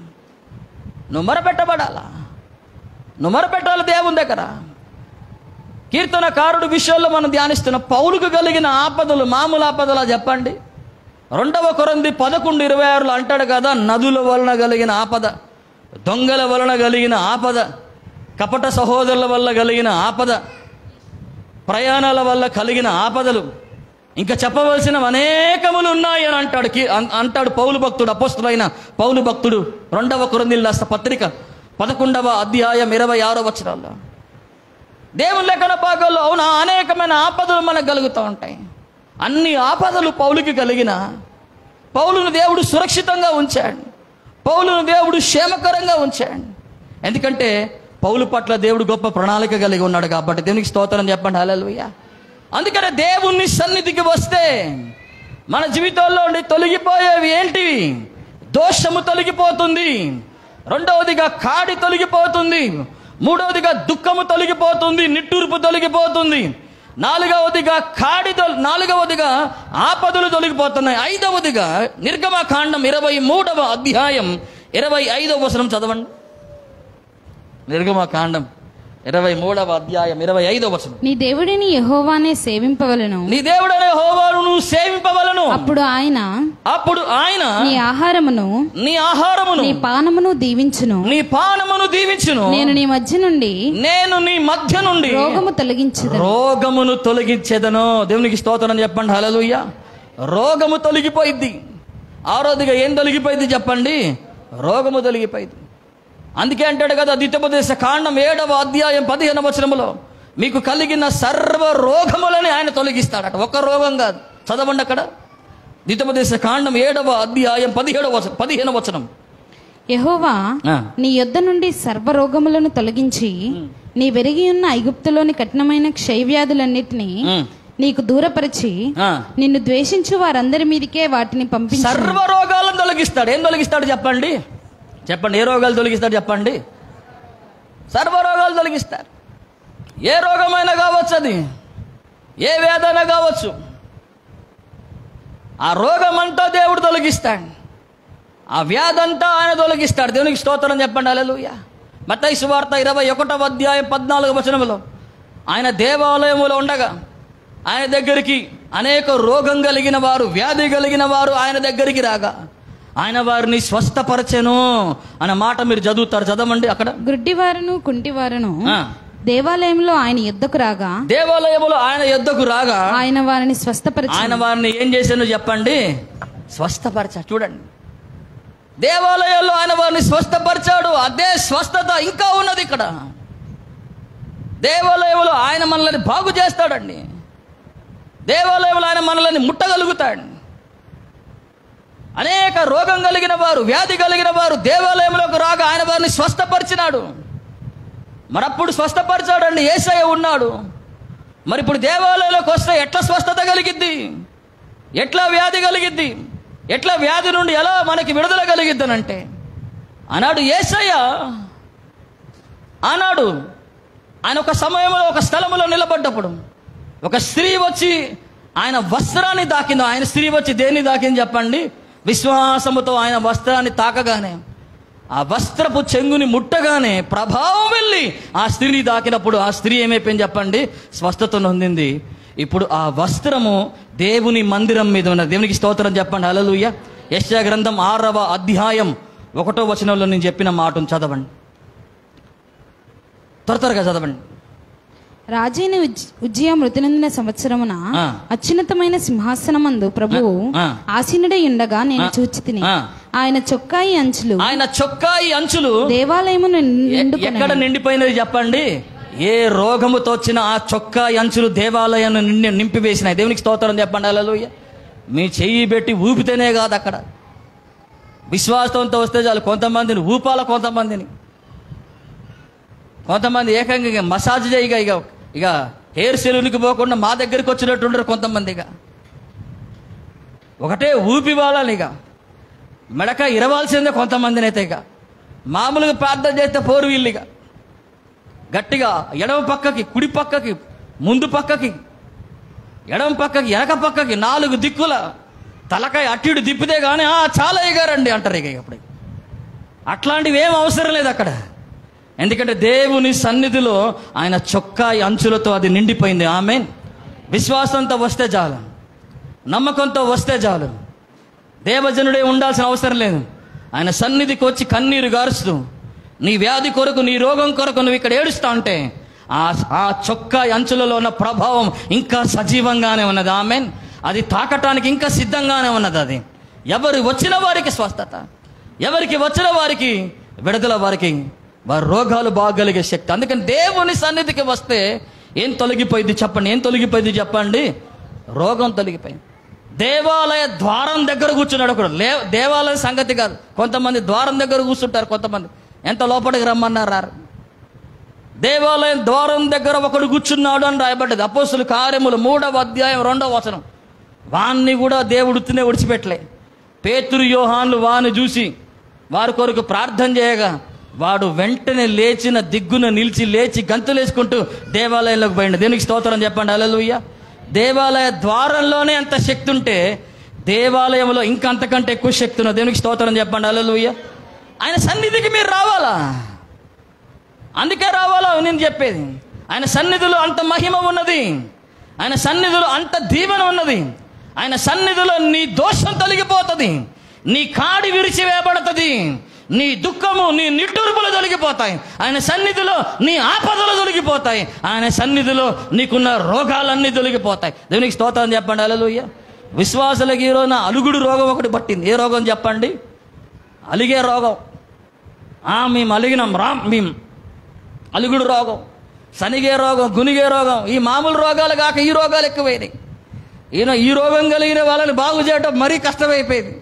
నువ్వు మొరపెట్టబడాలా, నువ్వు మొరపెట్టాలి దేవుని దగ్గర. కీర్తనకారుడు విషయంలో మనం ధ్యానిస్తున్న పౌలుకు కలిగిన ఆపదలు మామూలు ఆపదలా చెప్పండి? 2వ కొరింథీ 11:26 అంటాడు కదా, నదుల వలన కలిగిన ఆపద, దొంగల వలన కలిగిన ఆపద, కపట సహోదరుల వల్ల కలిగిన ఆపద, ప్రయాణాల వల్ల కలిగిన ఆపదలు, ఇంకా చెప్పవలసినవి అనేకములు ఉన్నాయి అని అంటాడు పౌలు భక్తుడు, అపోస్తలుడైన పౌలు భక్తుడు 2వ కొరింథీయులకు రాసిన పత్రిక 11వ అధ్యాయం 26వ వచనంలో. దేవుని లేఖన భాగాల్లో అవునా అనేకమైన ఆపదలు మనకు కలుగుతూ ఉంటాయి. అన్ని ఆపదలు పౌలుకి కలిగిన, పౌలును దేవుడు సురక్షితంగా ఉంచాడు, పౌలును దేవుడు క్షేమకరంగా ఉంచాడు. ఎందుకంటే పౌలు పట్ల దేవుడు గొప్ప ప్రణాళిక కలిగి ఉన్నాడు కాబట్టి. దేవునికి స్తోత్రం చెప్పండి, హల్లెలూయా. అందుకనే దేవుని సన్నిధికి వస్తే మన జీవితాల్లో తొలగిపోయేవి ఏంటివి? దోషము తొలగిపోతుంది, రెండవదిగా కాడి తొలగిపోతుంది, మూడవదిగా దుఃఖము తొలగిపోతుంది, నిట్టూర్పు తొలగిపోతుంది, నాలుగవదిగా ఆపదలు తొలగిపోతున్నాయి, ఐదవదిగా నిర్గమకాండం 23వ అధ్యాయం 25వ వచనం చదవండి. నిర్గమకాండం 23వ అధ్యాయం 25వ వచనం. నీ దేవుడిని యెహోవానే సేవింపవలెను, నీ దేవుడైన యెహోవాను నువ్వు సేవింపవలెను. అప్పుడు ఆయన నీ ఆహారమును నీ పానమును దీవించును. నేను నీ మధ్య నుండి రోగమును తొలగించెదను. దేవునికి స్తోత్రం చెప్పండి. హల్లెలూయా. రోగము తొలగిపోయింది. ఆరోదిగా ఏం తొలగిపోయింది చెప్పండి? రోగము తొలగిపోయింది. అందుకే అంటాడు కదా ద్వితీయోపదేశ కాండం 7వ అధ్యాయం 15వ వచనములో, మీకు కలిగిన సర్వ రోగములని ఆయన తొలగిస్తాడట. ఒక్క రోగం కాదు. చదవండి అక్కడ. ద్వితీయోపదేశ కాండం 7వ అధ్యాయం 15వ వచనం. యెహోవా నీ యొద్ద నుండి సర్వ రోగములను తొలగించి నీ వెరిగి ఉన్న ఐగుప్తులోని కఠినమైన క్షయవ్యాధులన్నిటినీ నీకు దూరపరిచి నిన్ను ద్వేషించు వారందరి మీదకే వాటిని పంపించి సర్వ రోగాలను తొలగిస్తాడు. ఏం తొలగిస్తాడు చెప్పండి? చెప్పండి, ఏ రోగాలు తొలగిస్తాడు చెప్పండి? సర్వ రోగాలు తొలగిస్తారు. ఏ రోగమైనా కావచ్చు, అది ఏ వేదన కావచ్చు, ఆ రోగం అంతా దేవుడు తొలగిస్తాడు. ఆ వ్యాధి అంతా ఆయన తొలగిస్తాడు. దేవునికి స్తోత్రం చెప్పండి. హల్లెలూయా. మత్తయి సువార్త 21వ అధ్యాయం 14వ వచనములో, ఆయన దేవాలయములో ఉండగా ఆయన దగ్గరికి అనేక రోగం కలిగిన వారు, వ్యాధి కలిగిన వారు ఆయన దగ్గరికి రాగా ఆయన వారిని స్వస్థపరచెను అన్న మాట మీరు చదువుతారు. చదవండి అక్కడ. గుడ్డివారును కుంటివారును దేవాలయంలో ఆయన యుద్ధకు రాగా ఆయన వారిని స్వస్థపరిచి ఆయన వారిని ఏం చేశాను చెప్పండి? స్వస్థపరిచాడు. చూడండి, దేవాలయంలో ఆయన వారిని స్వస్థపరిచాడు. అదే స్వస్థత ఇంకా ఉన్నది ఇక్కడ. దేవాలయంలో ఆయన మనల్ని బాగు చేస్తాడండి. దేవాలయంలో ఆయన మనల్ని ముట్టగలుగుతాడు. అనేక రోగం కలిగిన వారు, వ్యాధి కలిగిన వారు దేవాలయంలోకి రాగా ఆయన వారిని స్వస్థపరిచినాడు. మరప్పుడు స్వస్థపరిచాడండి. యేసయ్య ఉన్నాడు. మరి ఇప్పుడు దేవాలయంలోకి వస్తే ఎట్లా స్వస్థత కలిగిద్ది? ఎట్లా వ్యాధి కలిగిద్ది? ఎట్లా వ్యాధి నుండి ఎలా మనకి విడుదల కలిగిద్దనంటే, ఆనాడు యేసయ్య ఆయన ఒక సమయంలో ఒక స్థలంలో నిలబడ్డప్పుడు ఒక స్త్రీ వచ్చి ఆయన వస్త్రాన్ని తాకింది. ఆయన స్త్రీ వచ్చి దేన్ని తాకింది చెప్పండి? విశ్వాసముతో ఆయన వస్త్రాన్ని తాకగానే, ఆ వస్త్రపు చెంగుని ముట్టగానే ప్రభావం వెళ్ళి ఆ స్త్రీని తాకినప్పుడు ఆ స్త్రీ ఏమైపోయింది చెప్పండి? స్వస్థత నొందింది. ఇప్పుడు ఆ వస్త్రము దేవుని మందిరం మీద ఉన్నది. దేవునికి స్తోత్రం చెప్పండి. హల్లెలూయా. యెషయా గ్రంథం 6వ అధ్యాయం 1వ వచనంలో నేను చెప్పిన మాటను చదవండి. త్వరగా చదవండి. రాజైన ఉజ్జియా మృతి నొందిన సంవత్సరమున అత్యున్నతమైన సింహాసనమందు ప్రభువు ఆసీనుడై ఉండగా నేను చూచితిని. ఆయన చొక్కాయి అంచులు దేవాలయమును ఎక్కడ నిండిపోయినది చెప్పండి? ఏ రోగముతో వచ్చిన ఆ చొక్కాయి అంచులు దేవాలయాన్ని నింపివేసినాయి. దేవునికి స్తోత్రం చెప్పండి. హల్లెలూయా. మీ చెయ్యి పెట్టి ఊపితేనే కాదు, అక్కడ విశ్వాసంతో వస్తే చాలు. కొంతమందిని ఊపాల, కొంతమంది ఏకంగా మసాజ్ చేయగా ఇక హెయిర్ సెలూన్కి పోకుండా మా దగ్గరికి వచ్చినట్టుండరు కొంతమందిగా. ఒకటే ఊపి వాళ్ళని ఇక మెడక ఇరవాల్సిందే కొంతమందిని. అయితే ఇక మామూలుగా ప్రార్థన చేస్తే పోరు వీళ్ళుగా గట్టిగా ఎడమ పక్కకి, కుడి పక్కకి, ముందు పక్కకి, ఎడమ పక్కకి, వెనక పక్కకి 4 దిక్కుల తలకాయ అట్టిడు తిప్పితే కానీ చాలా ఎగారండి అంటారు. ఇక ఇప్పుడు అట్లాంటివి ఏం అవసరం లేదు అక్కడ. ఎందుకంటే దేవుని సన్నిధిలో ఆయన చొక్కాయి అంచులతో అది నిండిపోయింది. ఆమేన్. విశ్వాసంతో వస్తే చాలు, నమ్మకంతో వస్తే చాలు. దేవజనుడే ఉండాల్సిన అవసరం లేదు. ఆయన సన్నిధికి వచ్చి కన్నీరు గారుస్తూ నీ వ్యాధి కొరకు, నీ రోగం కొరకు నువ్వు ఇక్కడ ఏడుస్తా ఉంటే ఆ చొక్కాయి అంచులలో ఉన్న ప్రభావం ఇంకా సజీవంగానే ఉన్నది. ఆమేన్. అది తాకటానికి ఇంకా సిద్ధంగానే ఉన్నది. అది ఎవరు వచ్చిన వారికి స్వస్థత, ఎవరికి వచ్చిన వారికి విడుదల, వారికి వారి రోగాలు బాగలిగే శక్తి. అందుకని దేవుని సన్నిధికి వస్తే ఏం తొలగిపోయింది చెప్పండి? ఏం తొలగిపోయింది చెప్పండి? రోగం తొలగిపోయింది. దేవాలయ ద్వారం దగ్గర కూర్చున్నాడు ఒకడు. దేవాలయ సంగతి కాదు, కొంతమంది ద్వారం దగ్గర కూర్చుంటారు, కొంతమంది ఎంత లోపలికి రమ్మన్నారు. దేవాలయం ద్వారం దగ్గర ఒకడు కూర్చున్నాడు అని రాయబడ్డది. అపోస్తుల కార్యములు 3వ అధ్యాయం 2వ వచనం. వాన్ని కూడా దేవుడు ఉత్తినే విడిచిపెట్టలే. పేతురు యోహాన్లు వాని చూసి వారి కొరకు ప్రార్థన చేయగా వాడు వెంటనే లేచిన దిగ్గున లేచి గంతులేసుకుంటూ దేవాలయంలోకి పోయిండు. దేవునికి స్తోత్రం చెప్పండి. హల్లెలూయా. దేవాలయ ద్వారంలోనే అంత శక్తి ఉంటే దేవాలయంలో ఇంకా అంతకంటే ఎక్కువ శక్తి ఉన్నది. దేవునికి స్తోత్రం చెప్పండి. హల్లెలూయా. ఆయన సన్నిధికి మీరు రావాలా, అందుకే రావాలా నేను చెప్పేది. ఆయన సన్నిధిలో అంత మహిమ ఉన్నది, ఆయన సన్నిధిలో అంత దీవెన ఉన్నది, ఆయన సన్నిధిలో నీ దోషం తొలగిపోతుంది, నీ కాడి విరిచివేయబడుతుంది, నీ దుఃఖము నీ నిట్టూర్పులు తొలగిపోతాయి, ఆయన సన్నిధిలో నీ ఆపదలు తొలగిపోతాయి, ఆయన సన్నిధిలో నీకున్న రోగాలన్నీ తొలగిపోతాయి. దేవునికి స్తోత్రం చెప్పండి. హల్లెలూయా. విశ్వాసులకి ఈరోజు అలుగుడు రోగం ఒకటి పట్టింది. ఏ రోగం చెప్పండి? అలిగే రోగం. మేము అలిగినాం మేము అలుగుడు రోగం, సనిగే రోగం, గునిగే రోగం, ఈ మామూలు రోగాలు కాక ఈ రోగాలు ఎక్కువైనాయి. ఈ రోగం కలిగిన వాళ్ళని బాగు చేయటం మరీ కష్టమైపోయింది.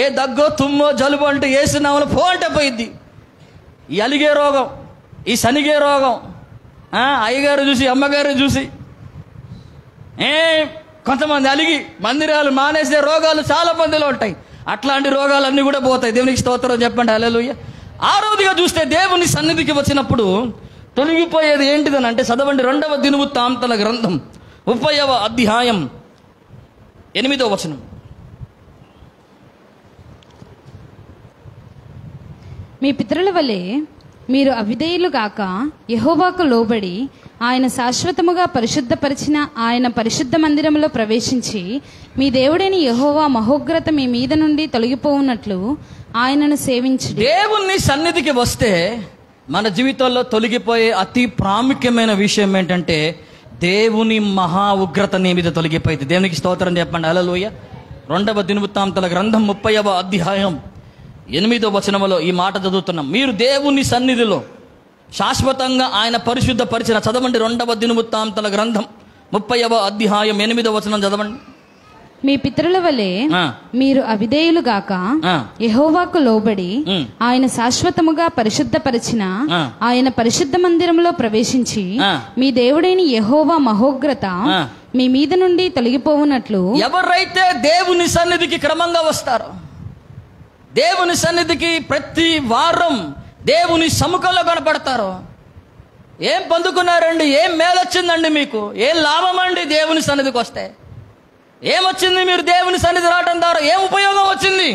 ఏ దగ్గో తుమ్మో జలుబు అంటే వేసినామని పో అంటే పోయింది. ఈ అలిగే రోగం, ఈ సనిగే రోగం, అయ్యగారు చూసి అమ్మగారు చూసి కొంతమంది అలిగి మందిరాలు మానేసే రోగాలు చాలా మందిలో ఉంటాయి. అట్లాంటి రోగాలన్నీ కూడా పోతాయి. దేవునికి స్తోత్రం చెప్పండి. హల్లెలూయా. ఆరోదిగా చూస్తే దేవుని సన్నిధికి వచ్చినప్పుడు తొలగిపోయేది ఏంటిదని అంటే చదవండి. 2వ దినవృత్తాంతాల గ్రంథం 30వ అధ్యాయం 8వ వచనం. మీ పితరుల వలె మీరు అవిధేయులు గాక యెహోవాకు లోబడి ఆయన శాశ్వతముగా పరిశుద్ధపరిచిన ఆయన పరిశుద్ధ మందిరంలో ప్రవేశించి మీ దేవుడైన యెహోవా మహోగ్రత మీ మీద నుండి తొలగిపోవునట్లు ఆయనను సేవించండి. దేవుని సన్నిధికి వస్తే మన జీవితంలో తొలగిపోయే అతి ప్రాముఖ్యమైన విషయం ఏంటంటే దేవుని మహా ఉగ్రత నీ మీద తొలగిపోయింది. దేవునికి స్తోత్రం చెప్పండి. హల్లెలూయా. 2వ దినవృత్తాంతాల గ్రంథం 30వ అధ్యాయం 8వ వచనములో ఈ మాట చదువుతున్నాం. మీరు దేవుని సన్నిధిలో శాశ్వతంగా ఆయన పరిశుద్ధపరిచిన, చదవండి 2వ దినవృత్తాంతాల గ్రంథం 30వ అధ్యాయం 8వ వచనం చదవండి. మీ పితరుల వలె మీరు అవిధేయులు గాక యెహోవాకు లోబడి ఆయన శాశ్వతముగా పరిశుద్ధపరిచిన ఆయన పరిశుద్ధ మందిరంలో ప్రవేశించి మీ దేవుడైన యెహోవా మహోగ్రత మీ మీద నుండి తొలగిపోవునట్లు. ఎవరైతే దేవుని సన్నిధికి క్రమంగా వస్తారో, దేవుని సన్నిధికి ప్రతి వారం దేవుని సముఖంలో కనపడతారో, ఏం పొందుకున్నారండి? ఏం మేలొచ్చిందండి? మీకు ఏం లాభం అండి దేవుని సన్నిధికి వస్తే? ఏమొచ్చింది? మీరు దేవుని సన్నిధి రావడం ద్వారా ఏం ఉపయోగం వచ్చింది?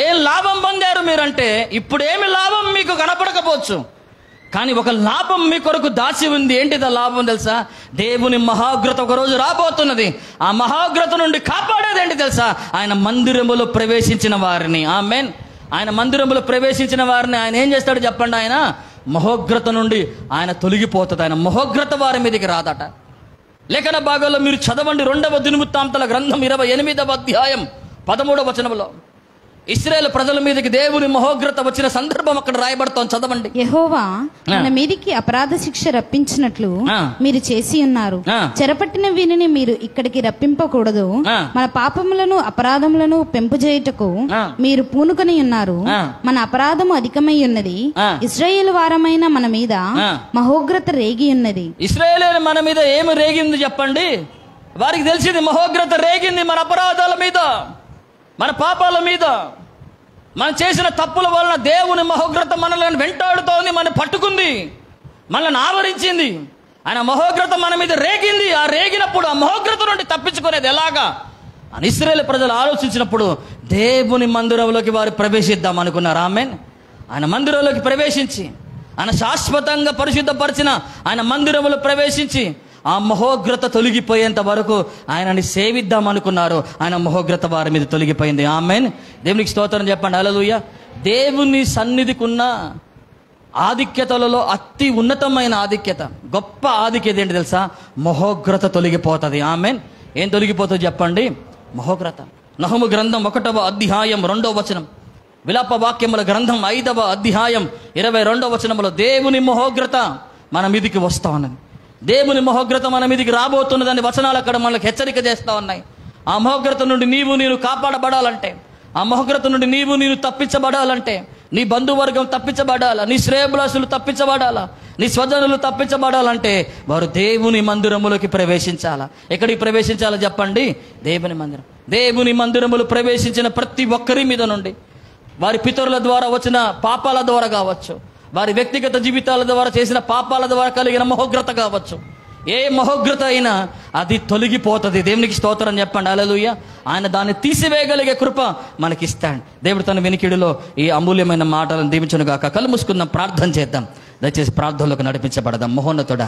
ఏం లాభం పొందారు మీరంటే ఇప్పుడు ఏమి లాభం మీకు కనపడకపోవచ్చు, కానీ ఒక లాభం మీ కొరకు దాచి ఉంది. ఏంటిదా లాభం తెలుసా? దేవుని మహాగ్రత ఒకరోజు రాబోతున్నది. ఆ మహాగ్రత నుండి కాపాడేది ఏంటి తెలుసా? ఆయన మందిరములో ప్రవేశించిన వారిని. ఆమేన్. ఆయన మందిరములో ప్రవేశించిన వారిని ఆయన ఏం చేస్తాడు చెప్పండి? ఆయన మహోగ్రత నుండి ఆయన తొలగిపోతుంది. ఆయన మహోగ్రత వారి మీదకి రాదట. లేఖన భాగంలో మీరు చదవండి. 2వ దినవృత్తాంతాల గ్రంథం 28వ అధ్యాయం 13వ వచనంలో ఇశ్రాయేలు ప్రజల మీదకి దేవుని మహోగ్రత వచ్చిన సందర్భం అక్కడ రాయబడుతోంది. చదవండి. యెహోవా మన మీదికి అపరాధ శిక్ష రప్పించినట్లు మీరు చేసి ఉన్నారు. చెరపట్టిన వీరిని మీరు ఇక్కడికి రప్పింపకూడదు. మన పాపములను అపరాధములను పెంపు చేయుటకు మీరు పూనుకొని ఉన్నారు. మన అపరాధము అధికమై ఉన్నది. ఇశ్రాయేలు వారమైన మన మీద మహోగ్రత రేగి ఉన్నది. ఇశ్రాయేలు మన మీద ఏమి రేగింది చెప్పండి? వారికి తెలిసింది మహోగ్రత రేగింది మన అపరాధాల మీద, మన పాపాల మీద, మనం చేసిన తప్పుల వలన దేవుని మహోగ్రత మనల్ని వెంటాడుతోంది, మనం పట్టుకుంది, మనల్ని ఆవరించింది. ఆయన మహోగ్రత మన మీద రేగింది. ఆ రేగినప్పుడు ఆ మహోగ్రత నుండి తప్పించుకునేది ఎలాగా అని ఇశ్రాయేలు ప్రజలు ఆలోచించినప్పుడు దేవుని మందిరంలోకి వారు ప్రవేశిద్దాం అనుకున్నారు. ఆమేన్. ఆయన మందిరంలోకి ప్రవేశించి ఆయన శాశ్వతంగా పరిశుద్ధపరిచిన ఆయన మందిరంలో ప్రవేశించి ఆ మహోగ్రత తొలగిపోయేంత వరకు ఆయనని సేవిద్దాం అనుకున్నారు. ఆయన మహోగ్రత వారి మీద తొలగిపోయింది. ఆమేన్. దేవునికి స్తోత్రం చెప్పండి. హల్లెలూయా. దేవుని సన్నిధికి ఉన్న ఆధిక్యతలలో అతి ఉన్నతమైన ఆధిక్యత, గొప్ప ఆధిక్యత ఏంటి తెలుసా? మహోగ్రత తొలగిపోతుంది. ఆమేన్. ఏం తొలగిపోతుంది చెప్పండి? మహోగ్రత. నహుము గ్రంథం 1వ అధ్యాయం 2వ వచనం, విలాప వాక్యముల గ్రంథం 5వ అధ్యాయం 22వ వచనంలో దేవుని మహోగ్రత మన మీదికి వస్తా ఉన్నది. దేవుని మహోగ్రత మన మీదికి రాబోతున్నదని వచనాలు అక్కడ మనకు హెచ్చరిక చేస్తూ ఉన్నాయి. ఆ మహోగ్రత నుండి నేను కాపాడబడాలంటే, ఆ మహోగ్రత నుండి నేను తప్పించబడాలంటే, నీ బంధువర్గం తప్పించబడాలా, నీ శ్రేయభిలాషులు తప్పించబడాలా, నీ స్వజనులు తప్పించబడాలంటే వారు దేవుని మందిరములోకి ప్రవేశించాలా. ఎక్కడికి ప్రవేశించాలో చెప్పండి? దేవుని మందిరం. దేవుని మందిరములు ప్రవేశించిన ప్రతి ఒక్కరి మీద నుండి వారి పితరుల ద్వారా వచ్చిన పాపాల ద్వారా కావచ్చు, వారి వ్యక్తిగత జీవితాల ద్వారా చేసిన పాపాల ద్వారా కలిగిన మహోగ్రత కావచ్చు, ఏ మహోగ్రత అయినా అది తొలగిపోతుంది. దేవునికి స్తోత్రం చెప్పండి. హల్లెలూయా. ఆయన దాన్ని తీసివేయగలిగే కృప మనకిస్తాడు. దేవుడు తన వినికిడిలో ఈ అమూల్యమైన మాటలను దీవించును గాక. కళ్ళు మూసుకుందాం, ప్రార్థన చేద్దాం. దయచేసి ప్రార్థనలోకి నడిపించబడదాం. మహోన్నతుడా,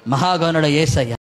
మహాగణుడ యేసయ్య,